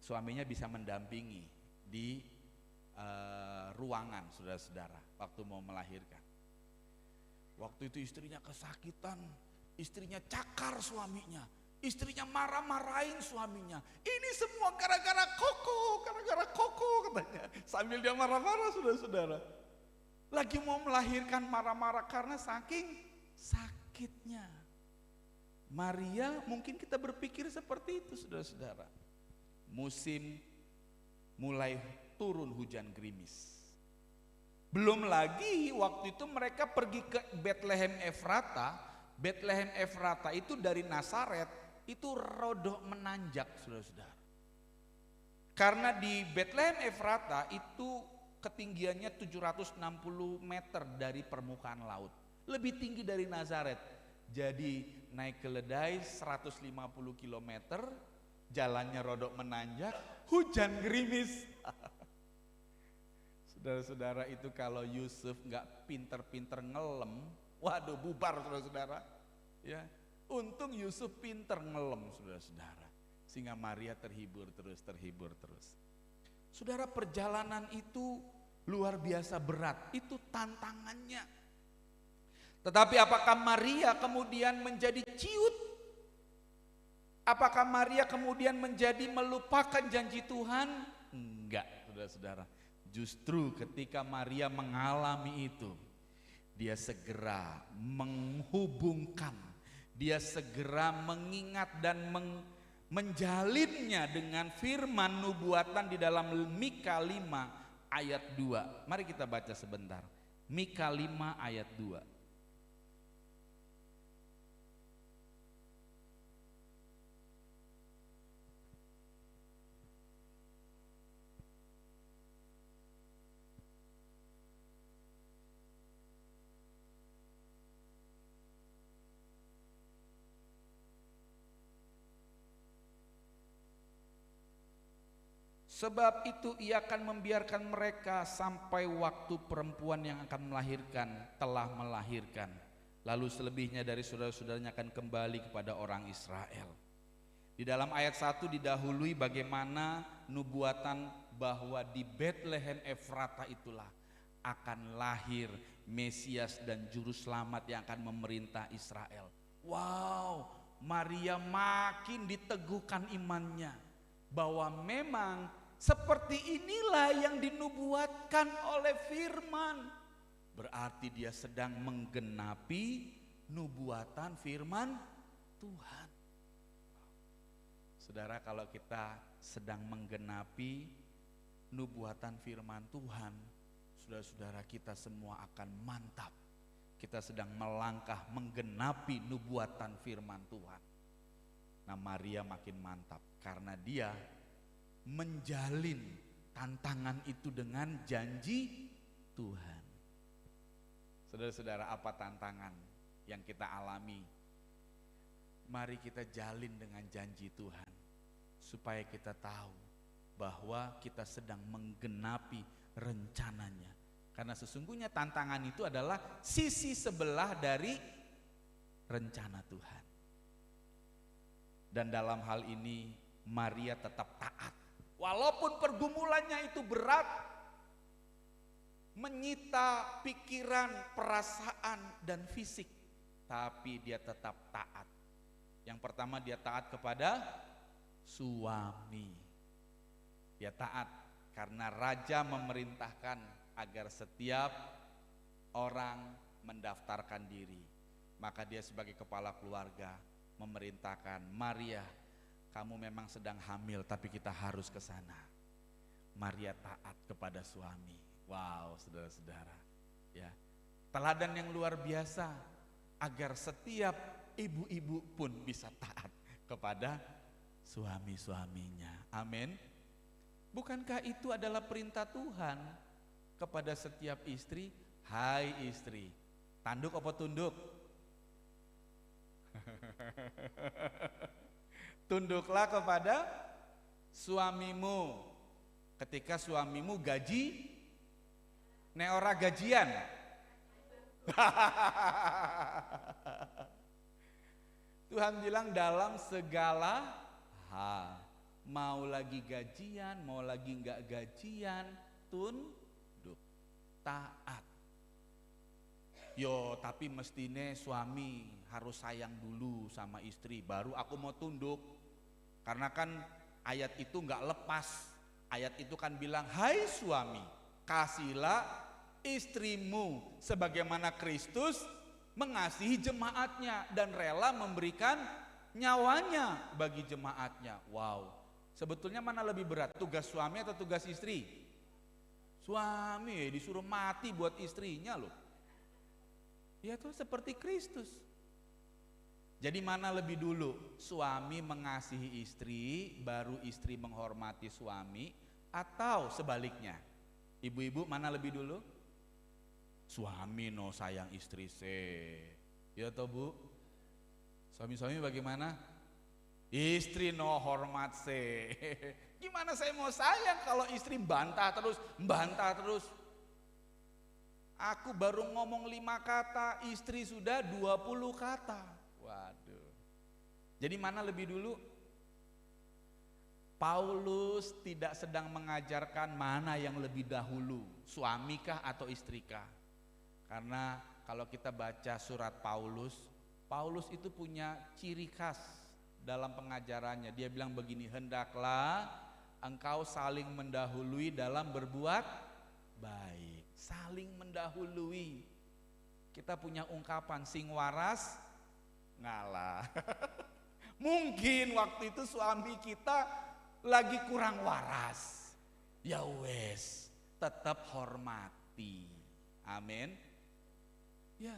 suaminya bisa mendampingi di ruangan saudara-saudara waktu mau melahirkan. Waktu itu istrinya kesakitan, istrinya cakar suaminya. Istrinya marah-marahin suaminya. Ini semua gara-gara koko katanya. Sambil dia marah-marah saudara-saudara. Lagi mau melahirkan marah-marah karena saking sakitnya. Maria, mungkin kita berpikir seperti itu saudara-saudara. Musim mulai turun hujan gerimis. Belum lagi waktu itu mereka pergi ke Bethlehem Efrata. Bethlehem Efrata itu dari Nazaret itu rodok menanjak saudara-saudara. Karena di Bethlehem Efrata itu ketinggiannya 760 meter dari permukaan laut. Lebih tinggi dari Nazaret. Jadi naik keledai 150 km, jalannya rodok menanjak, hujan gerimis. Saudara-saudara, itu kalau Yusuf nggak pinter-pinter ngelem, waduh bubar saudara-saudara. Ya, untung Yusuf pinter ngelem saudara-saudara, sehingga Maria terhibur terus. Saudara, perjalanan itu luar biasa berat, itu tantangannya. Tetapi apakah Maria kemudian menjadi ciut? Apakah Maria kemudian menjadi melupakan janji Tuhan? Enggak, saudara-saudara. Justru ketika Maria mengalami itu, dia segera menghubungkan, dia segera mengingat dan menjalinnya dengan firman nubuatan di dalam Mika 5 ayat 2. Mari kita baca sebentar. Mika 5 ayat 2. Sebab itu ia akan membiarkan mereka sampai waktu perempuan yang akan melahirkan telah melahirkan. Lalu selebihnya dari saudara-saudaranya akan kembali kepada orang Israel. Di dalam ayat 1 didahului bagaimana nubuatan bahwa di Bethlehem Efrata itulah akan lahir Mesias dan Juru Selamat yang akan memerintah Israel. Wow, Maria makin diteguhkan imannya bahwa memang seperti inilah yang dinubuatkan oleh firman. Berarti dia sedang menggenapi nubuatan firman Tuhan. Saudara, kalau kita sedang menggenapi nubuatan firman Tuhan, saudara-saudara, kita semua akan mantap. Kita sedang melangkah menggenapi nubuatan firman Tuhan. Nah, Maria makin mantap karena dia menjalin tantangan itu dengan janji Tuhan. Saudara-saudara, apa tantangan yang kita alami? Mari kita jalin dengan janji Tuhan, supaya kita tahu bahwa kita sedang menggenapi rencananya. Karena sesungguhnya tantangan itu adalah sisi sebelah dari rencana Tuhan. Dan dalam hal ini Maria tetap taat. Walaupun pergumulannya itu berat, menyita pikiran, perasaan, dan fisik, tapi dia tetap taat. Yang pertama, dia taat kepada suami. Dia taat karena raja memerintahkan agar setiap orang mendaftarkan diri. Maka dia sebagai kepala keluarga memerintahkan, Maria, kamu memang sedang hamil tapi kita harus ke sana. Maria taat kepada suami. Wow, saudara-saudara, ya, teladan yang luar biasa agar setiap ibu-ibu pun bisa taat kepada suami-suaminya. Amin. Bukankah itu adalah perintah Tuhan kepada setiap istri? Hai istri, tanduk apa tunduk? Tunduklah kepada suamimu ketika suamimu gaji, nek ora gajian. Tuhan bilang dalam segala hal, mau lagi gajian, mau lagi enggak gajian, tunduk, taat. Yo, tapi mestine suami harus sayang dulu sama istri, baru aku mau tunduk. Karena kan ayat itu enggak lepas. Ayat itu kan bilang, hai suami, kasihlah istrimu sebagaimana Kristus mengasihi jemaatnya dan rela memberikan nyawanya bagi jemaatnya. Wow, sebetulnya mana lebih berat, tugas suami atau tugas istri? Suami disuruh mati buat istrinya loh. Ya tuh seperti Kristus. Jadi mana lebih dulu, suami mengasihi istri baru istri menghormati suami, atau sebaliknya? Ibu-ibu mana lebih dulu? Suami no sayang istri se. Ya toh Bu? Suami-suami bagaimana? Istri no hormat se. Gimana saya mau sayang kalau istri bantah terus? Aku baru ngomong 5 kata, istri sudah 20 kata. Waduh. Jadi mana lebih dulu? Paulus tidak sedang mengajarkan mana yang lebih dahulu, suamikah atau istrikah. Karena kalau kita baca surat Paulus itu punya ciri khas dalam pengajarannya. Dia bilang begini, hendaklah engkau saling mendahului dalam berbuat baik. Saling mendahului. Kita punya ungkapan, sing waras ngalah. Mungkin waktu itu suami kita lagi kurang waras. Ya wes, tetap hormati. Amin. Ya,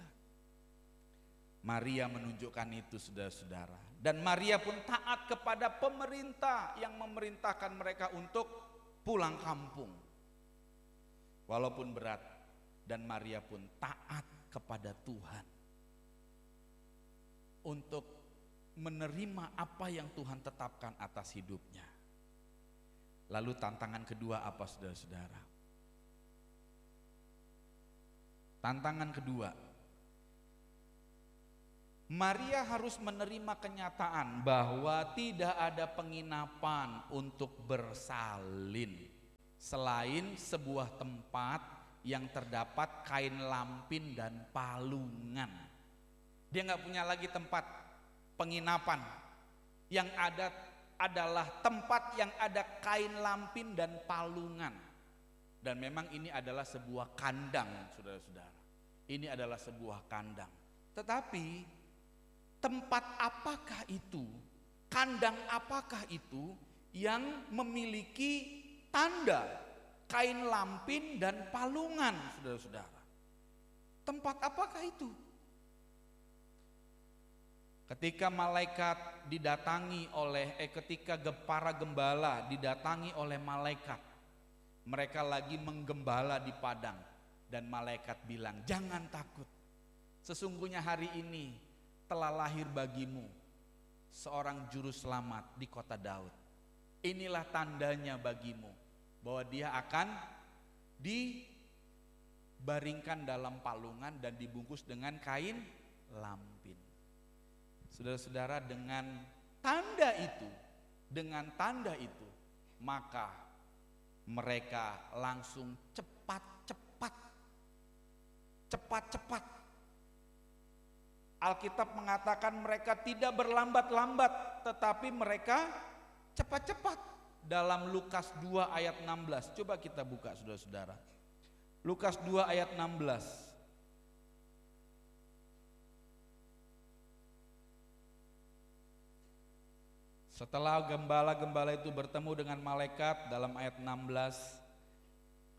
Maria menunjukkan itu saudara-saudara. Dan Maria pun taat kepada pemerintah yang memerintahkan mereka untuk pulang kampung. Walaupun berat, dan Maria pun taat kepada Tuhan untuk menerima apa yang Tuhan tetapkan atas hidupnya. Lalu tantangan kedua apa saudara-saudara? Tantangan kedua, Maria harus menerima kenyataan bahwa tidak ada penginapan untuk bersalin selain sebuah tempat yang terdapat kain lampin dan palungan. Dia nggak punya lagi tempat penginapan, yang ada adalah tempat yang ada kain lampin dan palungan. Dan memang ini adalah sebuah kandang, saudara-saudara. Ini adalah sebuah kandang. Tetapi tempat apakah itu, kandang apakah itu yang memiliki tanda kain lampin dan palungan, saudara-saudara? Tempat apakah itu? Ketika malaikat didatangi oleh ketika para gembala didatangi oleh malaikat, mereka lagi menggembala di padang, dan malaikat bilang, jangan takut, sesungguhnya hari ini telah lahir bagimu seorang juru selamat di kota Daud. Inilah tandanya bagimu bahwa dia akan dibaringkan dalam palungan dan dibungkus dengan kain lampin. Saudara-saudara, dengan tanda itu, maka mereka langsung cepat-cepat. Alkitab mengatakan mereka tidak berlambat-lambat, tetapi mereka cepat-cepat. Dalam Lukas 2 ayat 16, coba kita buka saudara-saudara. Lukas 2 ayat 16. Setelah gembala-gembala itu bertemu dengan malaikat, dalam ayat 16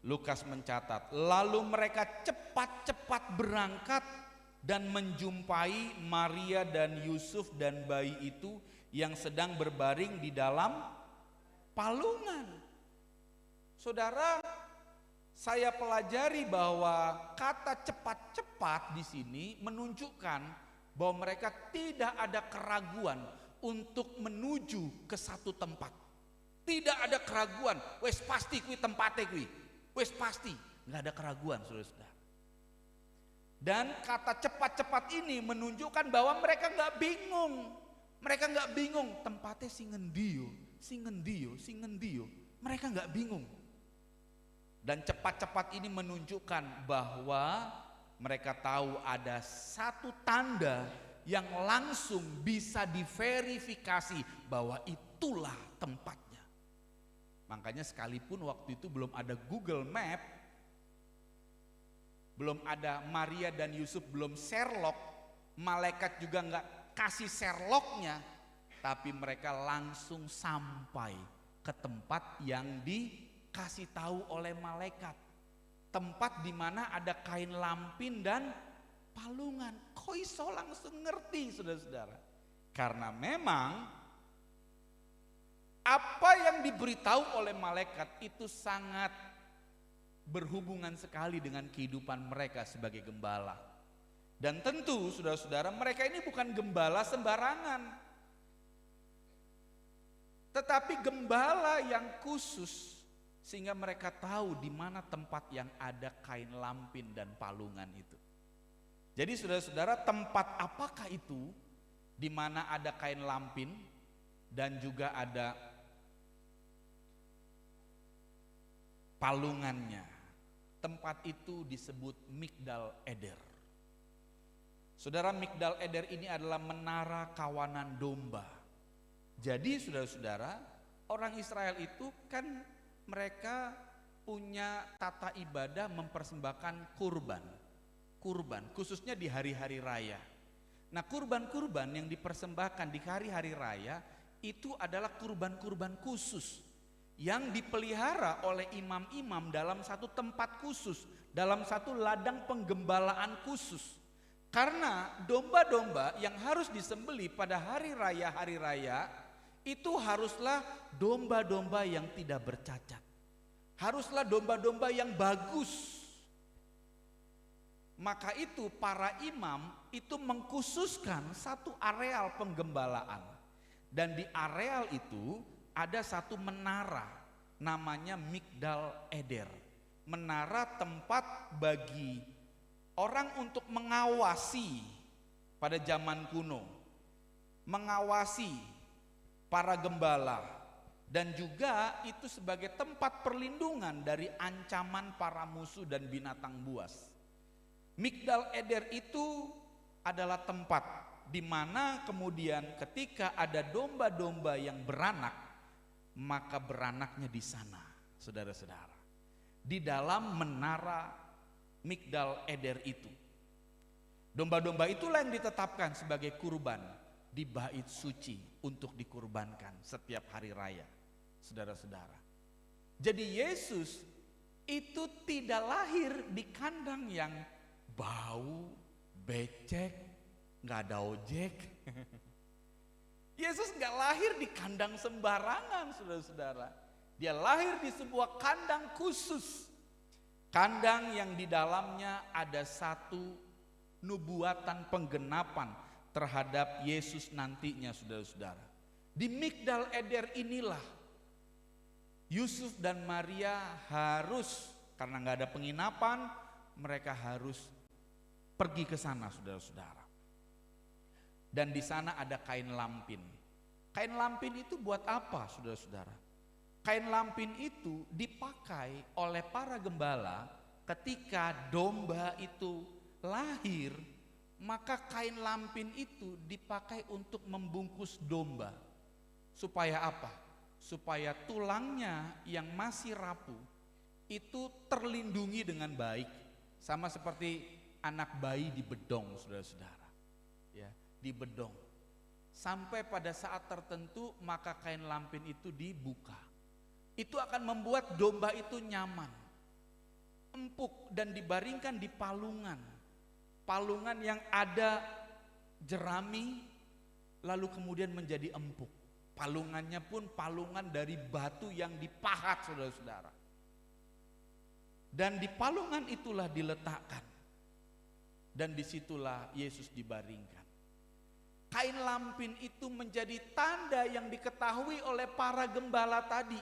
Lukas mencatat, lalu mereka cepat-cepat berangkat dan menjumpai Maria dan Yusuf dan bayi itu yang sedang berbaring di dalam palungan. Saudara, saya pelajari bahwa kata cepat-cepat di sini menunjukkan bahwa mereka tidak ada keraguan untuk menuju ke satu tempat. Tidak ada keraguan, wes pasti kui tempatnya kui, wes pasti, nggak ada keraguan, saudara-saudara. Dan kata cepat-cepat ini menunjukkan bahwa mereka nggak bingung. Mereka nggak bingung tempatnya singendio. Mereka nggak bingung. Dan cepat-cepat ini menunjukkan bahwa mereka tahu ada satu tanda yang langsung bisa diverifikasi bahwa itulah tempatnya. Makanya sekalipun waktu itu belum ada Google Map, belum ada Maria dan Yusuf, belum Sherlock, malaikat juga nggak kasih Sherlocknya, tapi mereka langsung sampai ke tempat yang dikasih tahu oleh malaikat. Tempat di mana ada kain lampin dan palungan. Kok iso langsung ngerti, saudara-saudara? Karena memang apa yang diberitahu oleh malaikat itu sangat berhubungan sekali dengan kehidupan mereka sebagai gembala. Dan tentu saudara-saudara, mereka ini bukan gembala sembarangan, tetapi gembala yang khusus, sehingga mereka tahu di mana tempat yang ada kain lampin dan palungan itu. Jadi saudara-saudara, tempat apakah itu di mana ada kain lampin dan juga ada palungannya? Tempat itu disebut Migdal Eder. Saudara, Migdal Eder ini adalah menara kawanan domba. Jadi saudara-saudara, orang Israel itu kan mereka punya tata ibadah mempersembahkan kurban, khususnya di hari-hari raya. Nah, kurban-kurban yang dipersembahkan di hari-hari raya itu adalah kurban-kurban khusus yang dipelihara oleh imam-imam dalam satu tempat khusus, dalam satu ladang penggembalaan khusus. Karena domba-domba yang harus disembelih pada hari raya itu haruslah domba-domba yang tidak bercacat, haruslah domba-domba yang bagus. Maka itu para imam itu mengkhususkan satu areal penggembalaan, dan di areal itu ada satu menara namanya Migdal Eder, menara tempat bagi orang untuk mengawasi pada zaman kuno, mengawasi para gembala, dan juga itu sebagai tempat perlindungan dari ancaman para musuh dan binatang buas. Migdal Eder itu adalah tempat di mana kemudian ketika ada domba-domba yang beranak, maka beranaknya di sana, saudara-saudara, di dalam menara Migdal Eder itu. Domba-domba itulah yang ditetapkan sebagai kurban di bait suci untuk dikurbankan setiap hari raya, saudara-saudara. Jadi Yesus itu tidak lahir di kandang yang bau, becek, nggak ada ojek. Yesus nggak lahir di kandang sembarangan, saudara-saudara. Dia lahir di sebuah kandang khusus, kandang yang di dalamnya ada satu nubuatan penggenapan terhadap Yesus nantinya, saudara-saudara. Di Migdal Eder inilah Yusuf dan Maria harus, karena nggak ada penginapan, mereka harus pergi ke sana, saudara-saudara. Dan di sana ada kain lampin. Kain lampin itu buat apa, saudara-saudara? Kain lampin itu dipakai oleh para gembala ketika domba itu lahir, maka kain lampin itu dipakai untuk membungkus domba. Supaya apa? Supaya tulangnya yang masih rapuh itu terlindungi dengan baik, sama seperti anak bayi di bedong, saudara-saudara, ya, di bedong. Sampai pada saat tertentu maka kain lampin itu dibuka. Itu akan membuat domba itu nyaman, empuk, dan dibaringkan di palungan. Palungan yang ada jerami lalu kemudian menjadi empuk. Palungannya pun palungan dari batu yang dipahat, saudara-saudara. Dan di palungan itulah diletakkan, dan disitulah Yesus dibaringkan. Kain lampin itu menjadi tanda yang diketahui oleh para gembala tadi.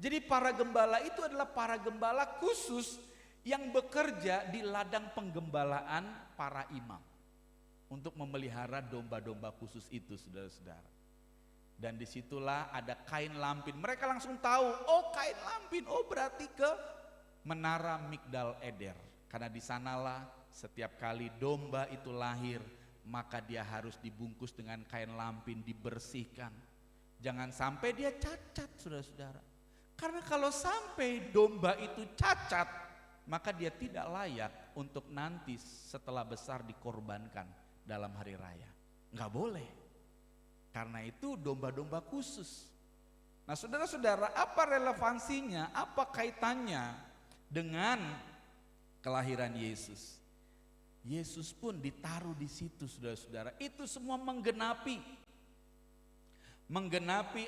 Jadi para gembala itu adalah para gembala khusus yang bekerja di ladang penggembalaan para imam untuk memelihara domba-domba khusus itu, saudara-saudara. Dan disitulah ada kain lampin. Mereka langsung tahu, oh kain lampin, oh berarti ke menara Migdal Eder. Karena di sanalah setiap kali domba itu lahir, maka dia harus dibungkus dengan kain lampin, dibersihkan. Jangan sampai dia cacat, saudara-saudara. Karena kalau sampai domba itu cacat, maka dia tidak layak untuk nanti setelah besar dikorbankan dalam hari raya. Nggak boleh. Karena itu domba-domba khusus. Nah saudara-saudara, apa relevansinya, apa kaitannya dengan kelahiran Yesus? Yesus pun ditaruh di situ saudara-saudara. Itu semua menggenapi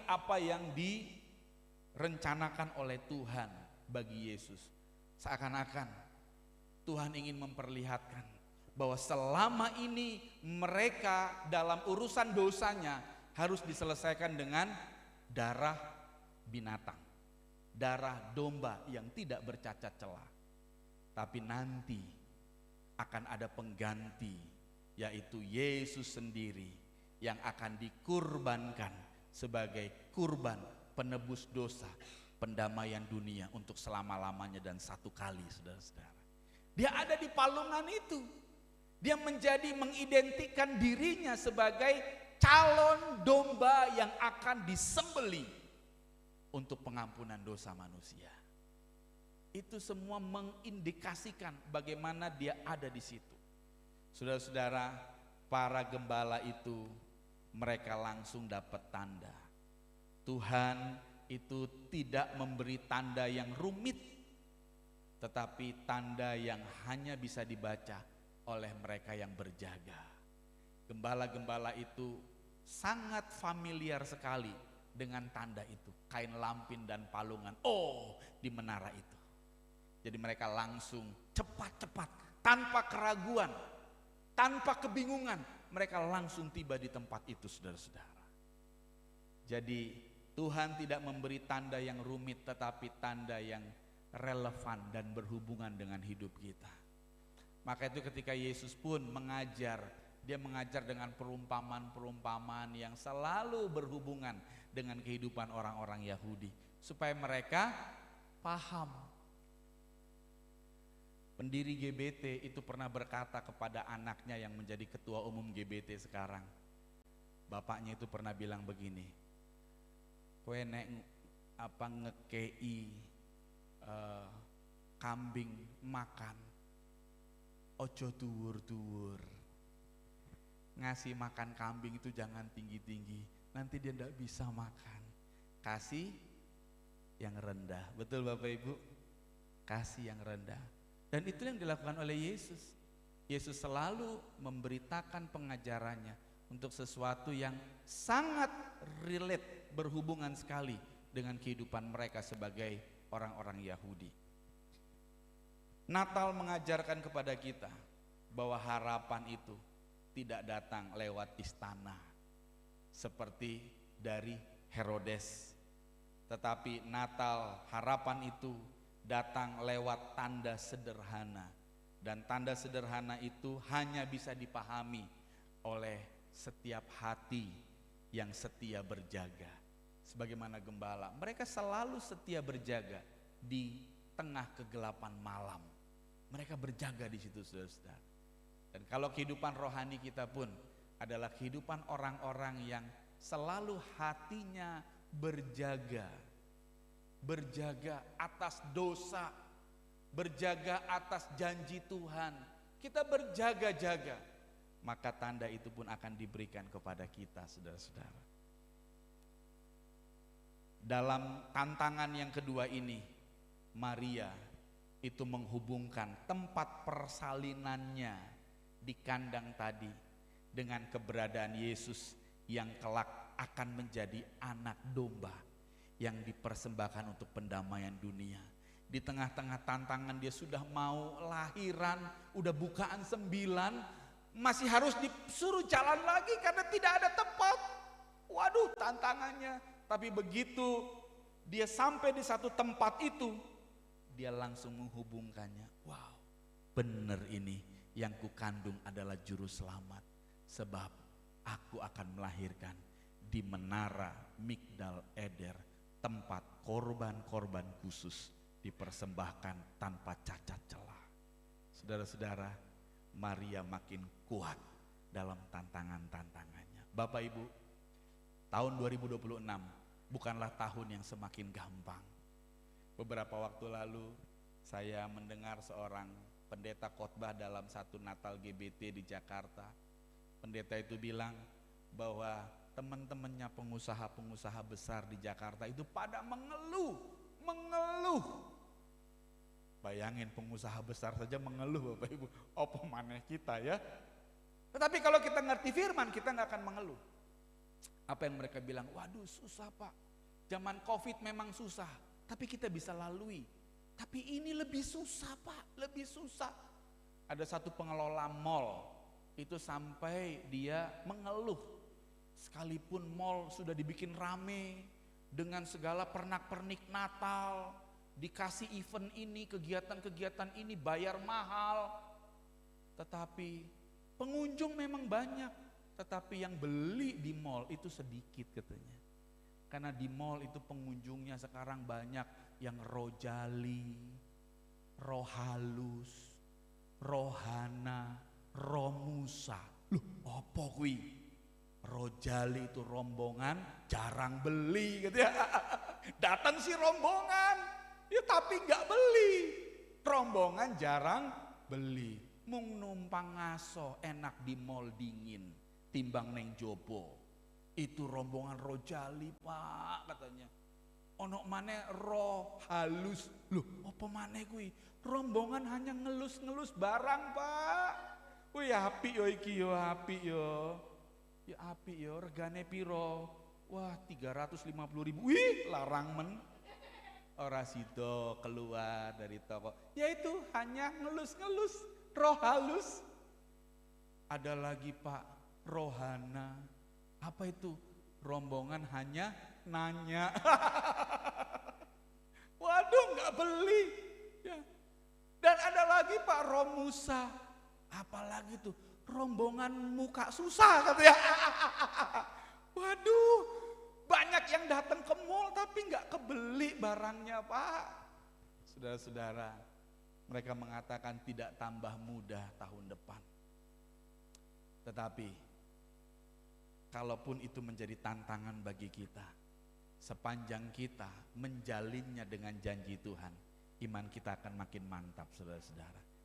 apa yang direncanakan oleh Tuhan bagi Yesus. Seakan-akan Tuhan ingin memperlihatkan bahwa selama ini mereka dalam urusan dosanya harus diselesaikan dengan darah binatang, darah domba yang tidak bercacat celah. Tapi nanti akan ada pengganti, yaitu Yesus sendiri yang akan dikurbankan sebagai kurban penebus dosa, pendamaian dunia untuk selama-lamanya dan satu kali, saudara-saudara. Dia ada di palungan itu. Dia mengidentikan dirinya sebagai calon domba yang akan disembelih untuk pengampunan dosa manusia. Itu semua mengindikasikan bagaimana dia ada di situ. Saudara-saudara, para gembala itu mereka langsung dapat tanda. Tuhan itu tidak memberi tanda yang rumit, tetapi tanda yang hanya bisa dibaca oleh mereka yang berjaga. Gembala-gembala itu sangat familiar sekali dengan tanda itu, kain lampin dan palungan. Oh, di menara itu. Jadi mereka langsung cepat-cepat, tanpa keraguan, tanpa kebingungan, mereka langsung tiba di tempat itu, saudara-saudara. Jadi Tuhan tidak memberi tanda yang rumit, tetapi tanda yang relevan dan berhubungan dengan hidup kita. Maka itu ketika Yesus pun mengajar, dia mengajar dengan perumpamaan-perumpamaan yang selalu berhubungan dengan kehidupan orang-orang Yahudi, supaya mereka paham. Pendiri GBT itu pernah berkata kepada anaknya yang menjadi ketua umum GBT sekarang. Bapaknya itu pernah bilang begini, kowe nek ngekei kambing makan, ojo tuwur-tuwur. Ngasih makan kambing itu jangan tinggi-tinggi, nanti dia tidak bisa makan. Kasih yang rendah, betul Bapak Ibu? Kasih yang rendah. Dan itu yang dilakukan oleh Yesus. Yesus selalu memberitakan pengajarannya untuk sesuatu yang sangat relate, berhubungan sekali dengan kehidupan mereka sebagai orang-orang Yahudi. Natal mengajarkan kepada kita bahwa harapan itu tidak datang lewat istana seperti dari Herodes, tetapi Natal, harapan itu datang lewat tanda sederhana, dan tanda sederhana itu hanya bisa dipahami oleh setiap hati yang setia berjaga. Sebagaimana gembala, mereka selalu setia berjaga di tengah kegelapan malam. Mereka berjaga di situ, saudara-saudara. Dan kalau kehidupan rohani kita pun adalah kehidupan orang-orang yang selalu hatinya berjaga. Berjaga atas dosa, berjaga atas janji Tuhan. Kita berjaga-jaga, maka tanda itu pun akan diberikan kepada kita, saudara-saudara. Dalam tantangan yang kedua ini, Maria itu menghubungkan tempat persalinannya di kandang tadi dengan keberadaan Yesus yang kelak akan menjadi anak domba yang dipersembahkan untuk pendamaian dunia. Di tengah-tengah tantangan dia sudah mau lahiran, udah bukaan 9, masih harus disuruh jalan lagi karena tidak ada tempat. Waduh, tantangannya. Tapi begitu dia sampai di satu tempat itu, dia langsung menghubungkannya. Wow, benar ini yang kukandung adalah juru selamat, sebab aku akan melahirkan di menara Migdal Eder, tempat korban-korban khusus dipersembahkan tanpa cacat celah. Saudara-saudara, Maria makin kuat dalam tantangan-tantangannya. Bapak Ibu, tahun 2026 bukanlah tahun yang semakin gampang. Beberapa waktu lalu saya mendengar seorang pendeta khotbah dalam satu Natal GBT di Jakarta. Pendeta itu bilang bahwa teman-temannya pengusaha-pengusaha besar di Jakarta itu pada mengeluh. Bayangin pengusaha besar saja mengeluh Bapak Ibu, apa maneh kita ya. Tetapi kalau kita ngerti firman, kita nggak akan mengeluh. Apa yang mereka bilang, waduh susah Pak, zaman COVID memang susah, tapi kita bisa lalui. Tapi ini lebih susah Pak, lebih susah. Ada satu pengelola mall, itu sampai dia mengeluh. Sekalipun mall sudah dibikin rame, dengan segala pernak-pernik Natal, dikasih event ini, kegiatan-kegiatan ini, bayar mahal. Tetapi pengunjung memang banyak, tetapi yang beli di mall itu sedikit katanya. Karena di mall itu pengunjungnya sekarang banyak yang rojali, rohalus, rohana, romusa. Loh, apa kuwi? Rojali itu rombongan jarang beli gitu ya. Datang sih rombongan, ya tapi nggak beli. Rombongan jarang beli. Mung numpang ngaso enak di mall dingin timbang neng jopo. Itu rombongan rojali Pak katanya. Ono maneh roh halus. Loh apa maneh kuwi? Rombongan hanya ngelus-ngelus barang Pak. Wih apik yo iki yo, apik yo. Ya apik yo, regane piro? Wah 350.000. Wih larang men. Ora sida keluar dari toko. Yaitu hanya ngelus-ngelus, roh halus. Ada lagi Pak, rohana. Apa itu? Rombongan hanya nanya. Waduh nggak beli. Ya. Dan ada lagi Pak romusa. Apalagi tuh? Rombongan muka susah katanya. Waduh, banyak yang datang ke mall tapi nggak kebeli barangnya Pak. Saudara-saudara, mereka mengatakan tidak tambah mudah tahun depan. Tetapi, kalaupun itu menjadi tantangan bagi kita, sepanjang kita menjalinnya dengan janji Tuhan, iman kita akan makin mantap saudara-saudara.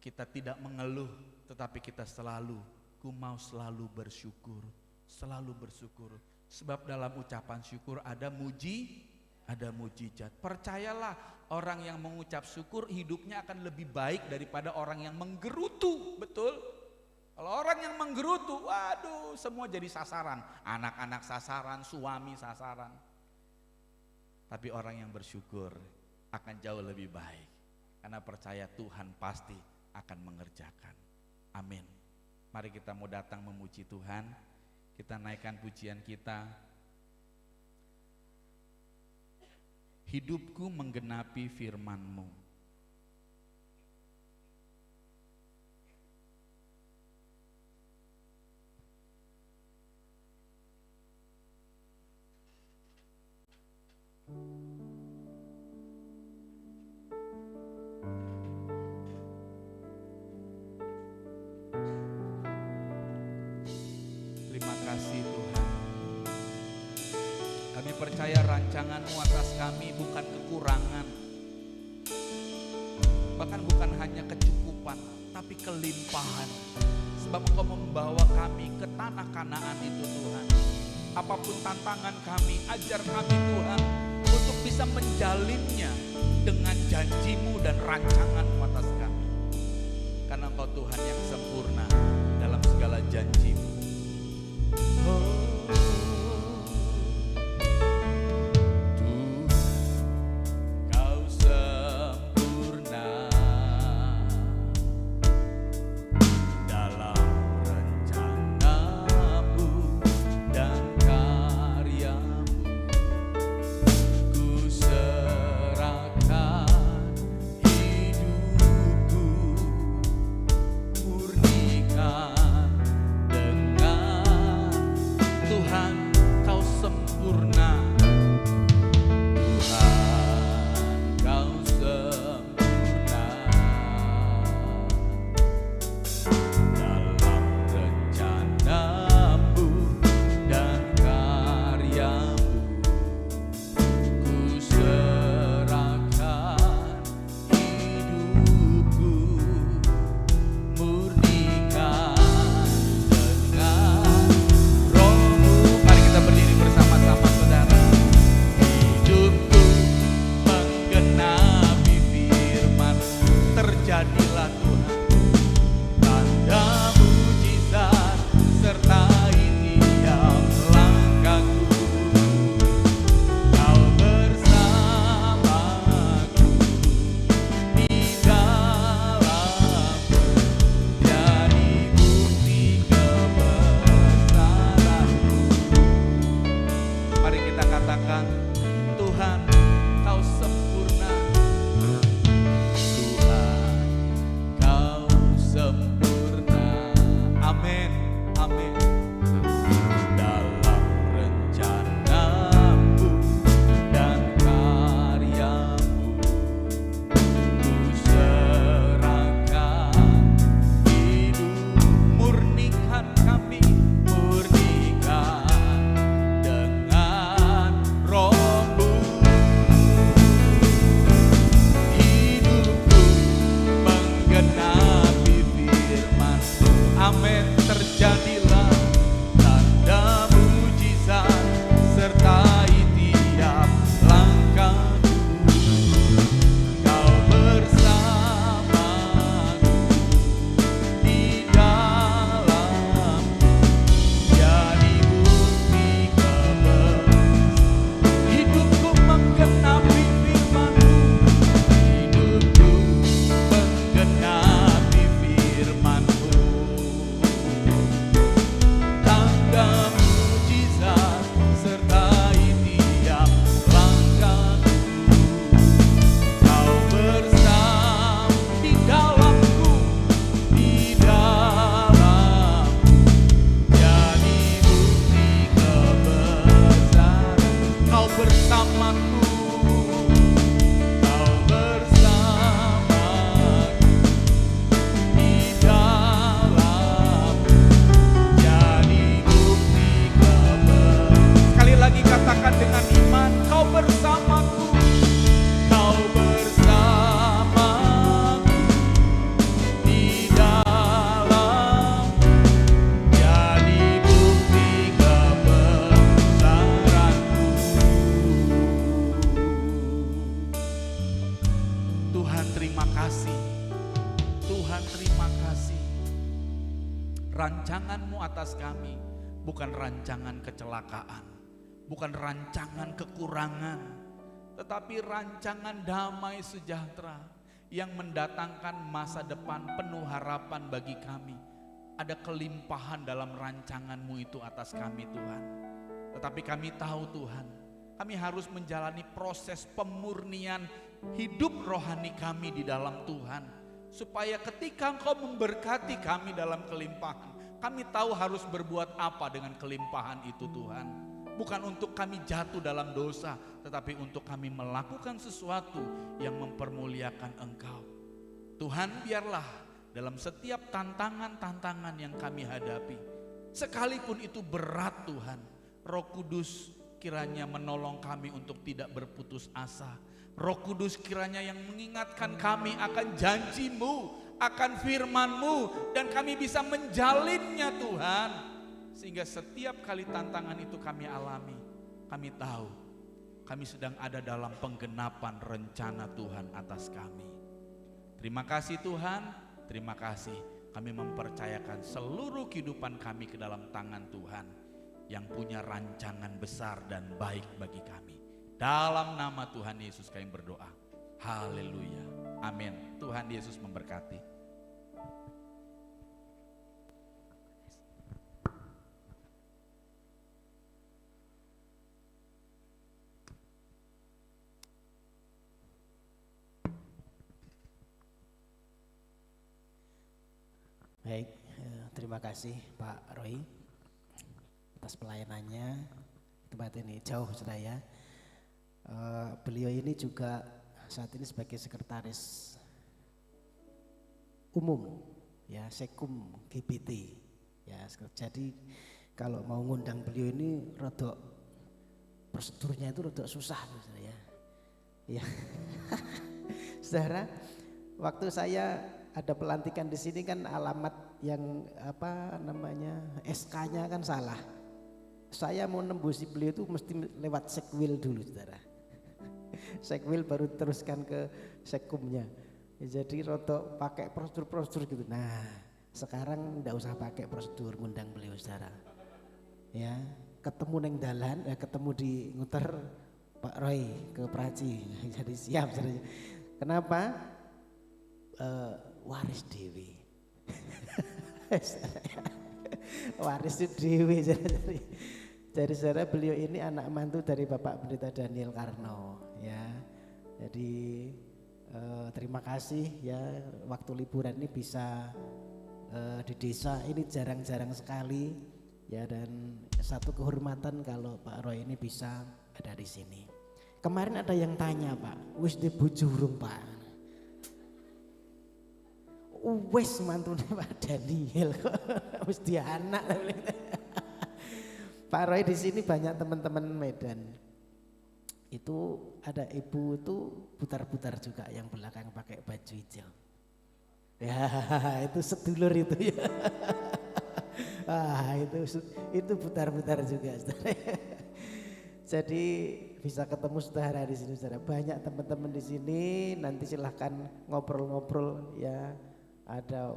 Kita tidak mengeluh, tetapi kita selalu, ku mau selalu bersyukur, selalu bersyukur. Sebab dalam ucapan syukur ada mujizat. Percayalah, orang yang mengucap syukur hidupnya akan lebih baik daripada orang yang menggerutu, betul? Kalau orang yang menggerutu, waduh semua jadi sasaran. Anak-anak sasaran, suami sasaran. Tapi orang yang bersyukur akan jauh lebih baik. Karena percaya Tuhan pasti akan mengerjakan. Amin. Mari kita mau datang memuji Tuhan. Kita naikkan pujian kita. Hidupku menggenapi firman-Mu. Terima kasih Tuhan. Kami percaya rancangan-Mu atas kami bukan kekurangan, bahkan bukan hanya kecukupan, tapi kelimpahan. Sebab Engkau membawa kami ke tanah Kanaan itu Tuhan. Apapun tantangan kami, ajar kami Tuhan untuk bisa menjalinnya dengan janji-Mu dan rancangan-Mu atas kami. Karena Engkau Tuhan yang sempurna dalam segala janji-Mu. Kau sempurna dalam rencana-Mu dan karya-Mu. Ku serahkan hidupku, murnikan dengan katakan, Tuhan Kau sempurna. Tuhan Kau sempurna. Amin, amin. Dalam rencanamu dan karyamu, ku serahkan hidup. Murnikan kami, murnikan dengan Roh-Mu. Hidupku menggenapi firman-Mu. Amin. Terjadilah tanda mujizat sertai tiap langkahku. Kau bersamaku di dalam, jadi bukti kebenaran. Hidupku menggenapi firman-Mu. Hidupku menggenapi firman-Mu. Tanda mujizat sertai tiap langkahku. Kau bersama di dalamku, di dalam, jadi bukti kebesaran. Kau bersamaku, Kau bersamaku di dalam, jadi bukti kebesaran. Sekali lagi katakan dengan iman, Kau bersamaku, Kau bersamaku di dalam, jadi bukti kebesaran-Mu. Tuhan terima kasih, Tuhan terima kasih. Rancangan-Mu atas kami bukan rancangan kecelakaan, bukan rancangan kekurangan, tetapi rancangan damai sejahtera yang mendatangkan masa depan penuh harapan bagi kami. Ada kelimpahan dalam rancangan-Mu itu atas kami, Tuhan. Tetapi kami tahu, Tuhan, kami harus menjalani proses pemurnian hidup rohani kami di dalam Tuhan, supaya ketika Engkau memberkati kami dalam kelimpahan, kami tahu harus berbuat apa dengan kelimpahan itu, Tuhan. Bukan untuk kami jatuh dalam dosa, tetapi untuk kami melakukan sesuatu yang mempermuliakan Engkau. Tuhan, biarlah dalam setiap tantangan-tantangan yang kami hadapi, sekalipun itu berat, Tuhan, Roh Kudus kiranya menolong kami untuk tidak berputus asa. Roh Kudus kiranya yang mengingatkan kami akan janji-Mu, akan firman-Mu, dan kami bisa menjalinnya, Tuhan. Sehingga setiap kali tantangan itu kami alami, kami tahu kami sedang ada dalam penggenapan rencana Tuhan atas kami. Terima kasih Tuhan, terima kasih. Kami mempercayakan seluruh kehidupan kami ke dalam tangan Tuhan yang punya rancangan besar dan baik bagi kami. Dalam nama Tuhan Yesus kami berdoa. Haleluya. Amin. Tuhan Yesus memberkati.
Baik, terima kasih Pak Roy atas pelayanannya. Tempat ini jauh saya. Beliau ini juga saat ini sebagai sekretaris umum ya Sekum GBT ya. Jadi kalau mau ngundang beliau ini rodok prosedurnya itu rodok susah ya. Ya. Saudara, waktu saya ada pelantikan di sini kan alamat yang apa namanya SK-nya kan salah. Saya mau nembusi beliau itu mesti lewat Sekwil dulu, saudara. Sekwil baru teruskan ke Sekumnya. Ya, jadi rodok pakai prosedur-prosedur gitu. Nah, sekarang enggak usah pakai prosedur ngundang beliau, saudara. Ya, ketemu neng dalan, ketemu di nguter Pak Roy ke Praci. Jadi siap, saudara. Kenapa? Waris dewi. Waris dewi. Jadi saudara, beliau ini anak mantu dari Bapak Pendeta Daniel Karno ya. Jadi terima kasih ya, waktu liburan ini bisa di desa ini jarang-jarang sekali ya, dan satu kehormatan kalau Pak Roy ini bisa ada di sini. Kemarin ada yang tanya, Pak, wis di bojo urung, Pak? Wis mantune Pak Daniel kok wis di anak. Pak Roy di sini banyak teman-teman Medan. Itu ada ibu itu putar-putar juga yang belakang pakai baju hijau. Ya, itu sedulur itu ya. Ah, itu putar-putar juga. Jadi bisa ketemu saudara di sini, saudara. Banyak teman-teman di sini, nanti silahkan ngobrol-ngobrol ya. Ada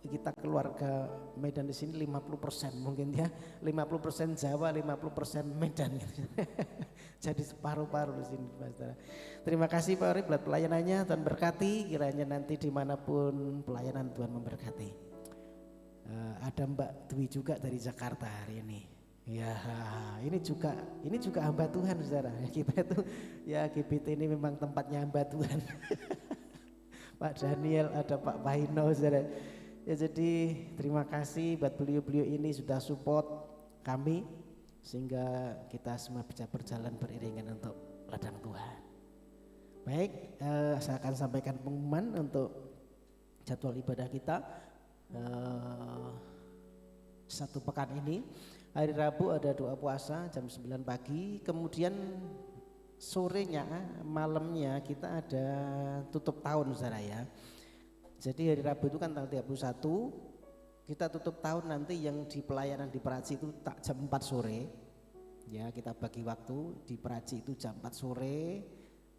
kita keluarga Medan di sini 50% mungkin ya, 50% Jawa, 50% Medan. Jadi separuh-paruh di sini, saudara. Terima kasih Pak Ori buat pelayanannya, Tuhan berkati. Kiranya nanti dimanapun pelayanan Tuhan memberkati. Ada Mbak Dwi juga dari Jakarta hari ini. Ya, ini juga hamba Tuhan, saudara. Kita itu ya GBT ini memang tempatnya hamba Tuhan. Pak Daniel, ada Pak Paino, saudara. Ya, jadi terima kasih buat beliau-beliau ini sudah support kami sehingga kita semua bisa berjalan beriringan untuk ladang Tuhan. Baik, saya akan sampaikan pengumuman untuk jadwal ibadah kita satu pekan ini. Hari Rabu ada doa puasa jam 9 pagi, kemudian sorenya, malamnya kita ada tutup tahun, saudara ya. Jadi hari Rabu itu kan tanggal 31, kita tutup tahun nanti yang di pelayanan di Peraji itu jam 4 sore. Ya, kita bagi waktu di Peraji itu jam 4 sore.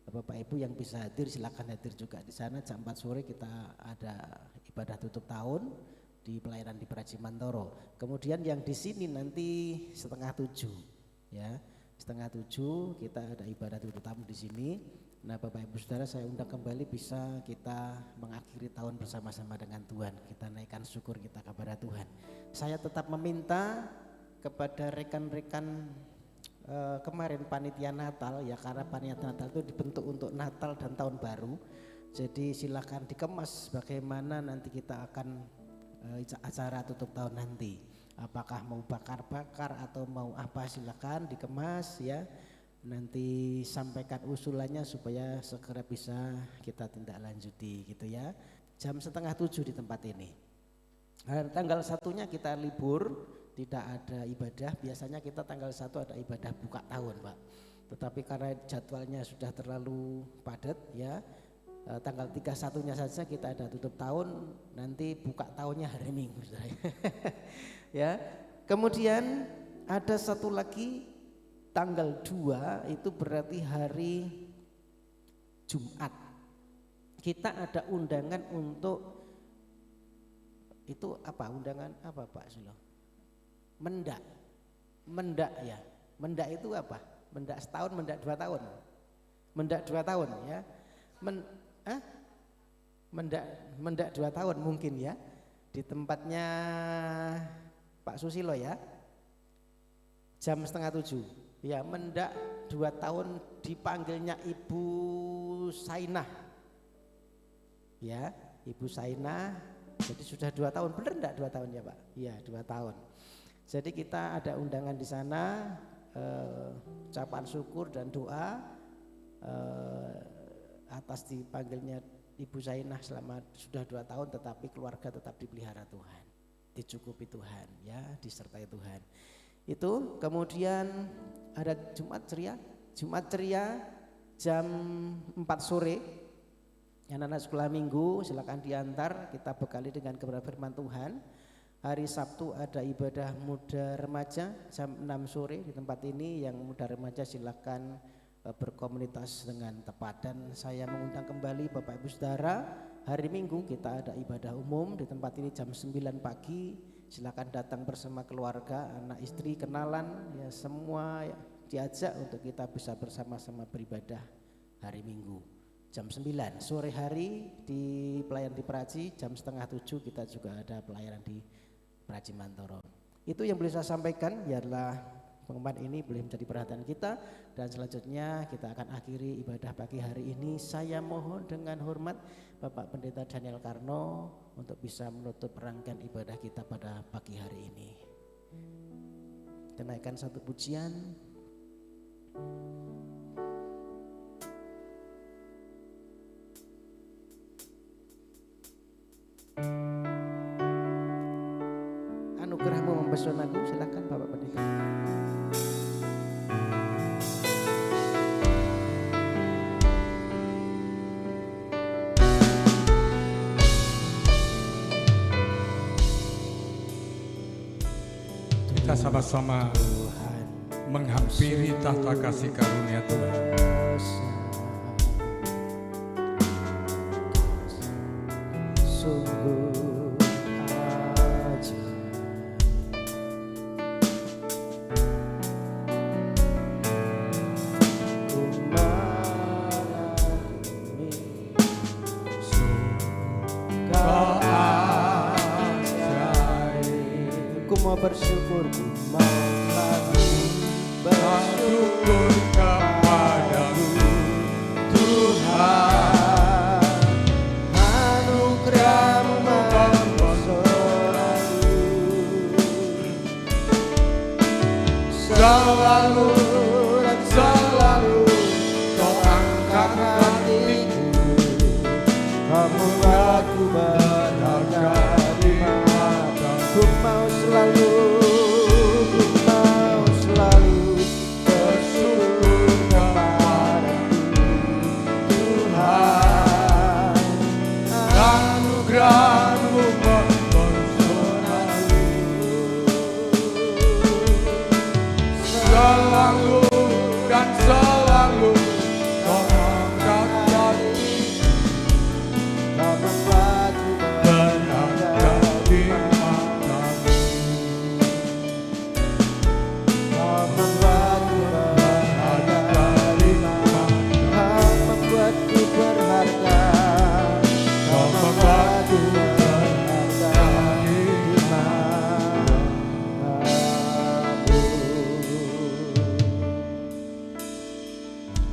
Bapak Ibu yang bisa hadir silakan hadir juga di sana. Jam 4 sore kita ada ibadah tutup tahun di pelayanan di Peraji Mantoro. Kemudian yang di sini nanti setengah 7 ya. Setengah 7 kita ada ibadah tutup tahun di sini. Nah, Bapak Ibu Saudara, saya undang kembali bisa kita mengakhiri tahun bersama-sama dengan Tuhan. Kita naikkan syukur kita kepada Tuhan. Saya tetap meminta kepada rekan-rekan kemarin panitia Natal ya, karena panitia Natal itu dibentuk untuk Natal dan Tahun Baru. Jadi silakan dikemas bagaimana nanti kita akan acara tutup tahun nanti. Apakah mau bakar-bakar atau mau apa, silakan dikemas ya. Nanti sampaikan usulannya supaya segera bisa kita tindak lanjuti gitu ya. Jam setengah 7 di tempat ini. Tanggal 1-nya kita libur, tidak ada ibadah. Biasanya kita tanggal 1 ada ibadah buka tahun, Pak. Tetapi karena jadwalnya sudah terlalu padat ya, tanggal 31-nya saja kita ada tutup tahun, nanti buka tahunnya hari Minggu. Ya. Kemudian ada satu lagi tanggal 2 itu berarti hari Jumat. Kita ada undangan untuk itu apa? Undangan apa Pak Sulo? Mendak. Mendak ya. Mendak itu apa? Mendak setahun, mendak 2 tahun. Mendak 2 tahun ya. Mendak 2 tahun mungkin ya. Di tempatnya Pak Susilo ya. Jam setengah 7. Ya, mendak 2 tahun dipanggilnya Ibu Sainah. Ya, Ibu Sainah. Jadi sudah 2 tahun, benar enggak 2 tahun ya Pak? Iya, 2 tahun. Jadi kita ada undangan di sana, ucapan syukur dan doa atas dipanggilnya Ibu Sainah selama sudah 2 tahun, tetapi keluarga tetap dipelihara Tuhan, dicukupi Tuhan ya, disertai Tuhan. Itu kemudian ada Jumat ceria jam 4 sore. Anak-anak sekolah minggu silakan diantar, kita bekali dengan kebenaran firman Tuhan. Hari Sabtu ada ibadah muda remaja jam 6 sore di tempat ini. Yang muda remaja silakan berkomunitas dengan tepat. Dan saya mengundang kembali Bapak Ibu Saudara, hari Minggu kita ada ibadah umum di tempat ini jam 9 pagi. Silakan datang bersama keluarga, anak istri, kenalan ya, semua ya, diajak untuk kita bisa bersama-sama beribadah hari Minggu jam 9. Sore hari di pelayanan di Peraji jam setengah 7 kita juga ada pelayanan di Peraji Mantoro. Itu yang boleh saya sampaikan, biarlah pengumuman ini boleh menjadi perhatian kita. Dan selanjutnya kita akan akhiri ibadah pagi hari ini. Saya mohon dengan hormat Bapak Pendeta Daniel Karno untuk bisa menutup rangkaian ibadah kita pada pagi hari ini. Kita naikkan satu pujian. Anugerahmu mempesonaku, silakan Bapak Pendeta.
Kita sama-sama menghampiri tahta kasih karunia Tuhan.
Sungguh ajaib, ku mengagumi
Kau ajaib,
ku mau bersyukur, ku mau selalu
bersyukur kepadamu Tuhan.
anugerahmu mempesonaku, selalu dan selalu kau angkat hatiku, kau membuatku berharga di matamu. Ku mau selalu bersyukur kepadamu Tuhan.
Anugerahmu mempesonaku, selalu dan selalu kau angkat hatiku,
Kau membuatku
berharga di matamu.
Kau membuatku berharga di matamu. Kau membuatku berharga. Kau membuatku berharga di matamu.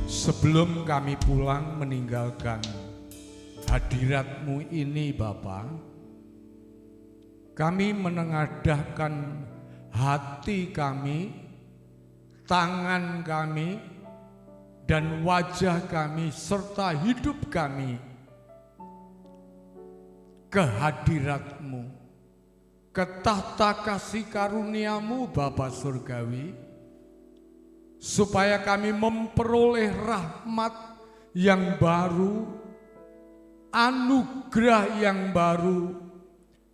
Sebelum kami pulang meninggalkan hadirat-Mu ini Bapa, kami menengadahkan hati kami, tangan kami, dan wajah kami serta hidup kami ke hadirat-Mu, ke tahta kasih karunia-Mu Bapa Surgawi, supaya kami memperoleh rahmat yang baru, anugerah yang baru,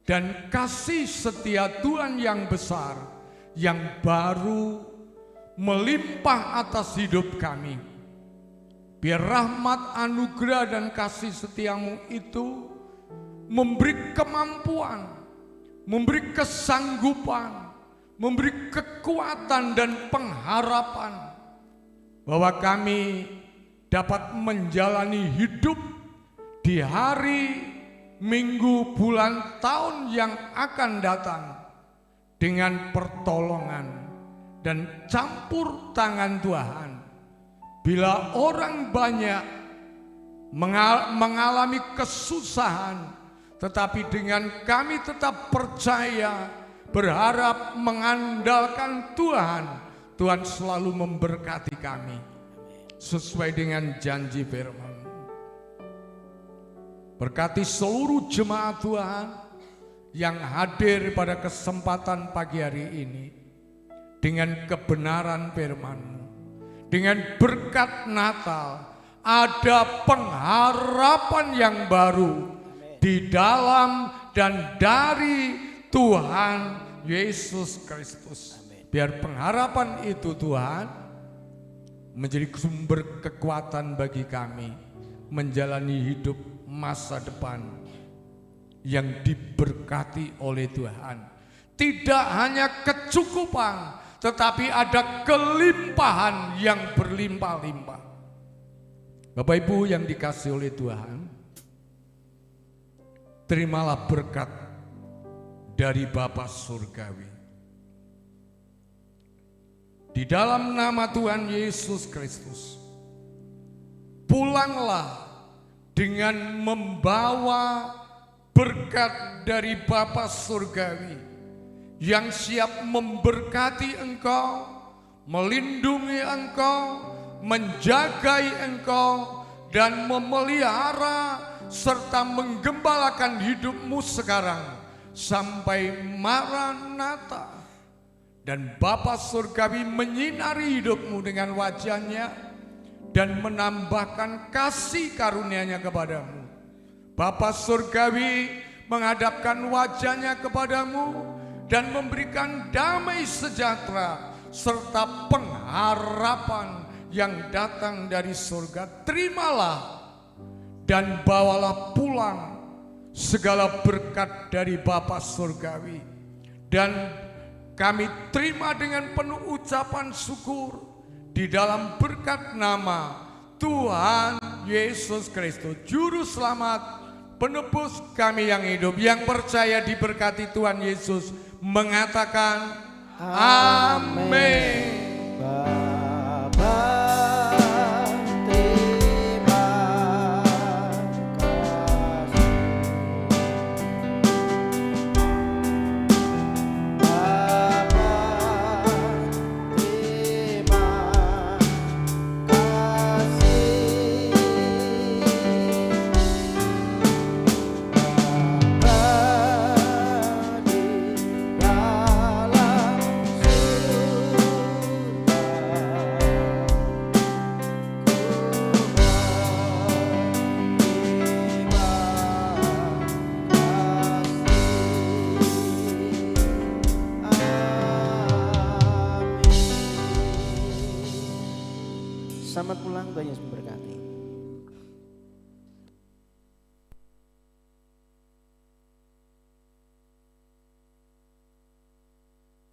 dan kasih setia Tuhan yang besar, yang baru melimpah atas hidup kami. Biar rahmat, anugerah, dan kasih setiamu itu memberi kemampuan, memberi kesanggupan, memberi kekuatan dan pengharapan bahwa kami dapat menjalani hidup di hari, minggu, bulan, tahun yang akan datang dengan pertolongan dan campur tangan Tuhan. Bila orang banyak mengalami kesusahan, tetapi dengan kami tetap percaya, berharap, mengandalkan Tuhan, Tuhan selalu memberkati kami sesuai dengan janji firman. Berkati seluruh jemaat Tuhan yang hadir pada kesempatan pagi hari ini dengan kebenaran firman-Mu, dengan berkat Natal, ada pengharapan yang baru di dalam dan dari Tuhan Yesus Kristus. Biar pengharapan itu Tuhan menjadi sumber kekuatan bagi kami menjalani hidup masa depan yang diberkati oleh Tuhan. Tidak hanya kecukupan, tetapi ada kelimpahan yang berlimpah-limpah. Bapak Ibu yang dikasihi oleh Tuhan, terimalah berkat dari Bapa Surgawi. di dalam nama Tuhan Yesus Kristus. Pulanglah dengan membawa berkat dari Bapa Surgawi yang siap memberkati engkau, melindungi engkau, menjagai engkau, dan memelihara serta menggembalakan hidupmu sekarang sampai Maranatha. Dan Bapa Surgawi menyinari hidupmu dengan wajahnya dan menambahkan kasih karunia-Nya kepadamu. Bapa Surgawi menghadapkan wajahnya kepadamu dan memberikan damai sejahtera serta pengharapan yang datang dari surga. Terimalah dan bawalah pulang segala berkat dari Bapa Surgawi. Dan kami terima dengan penuh ucapan syukur di dalam berkat nama Tuhan Yesus Kristus, Juru Selamat, Penebus kami yang hidup, yang percaya diberkati Tuhan Yesus, mengatakan amin.
Bapa, selamat pulang, Tuhan Yesus memberkati.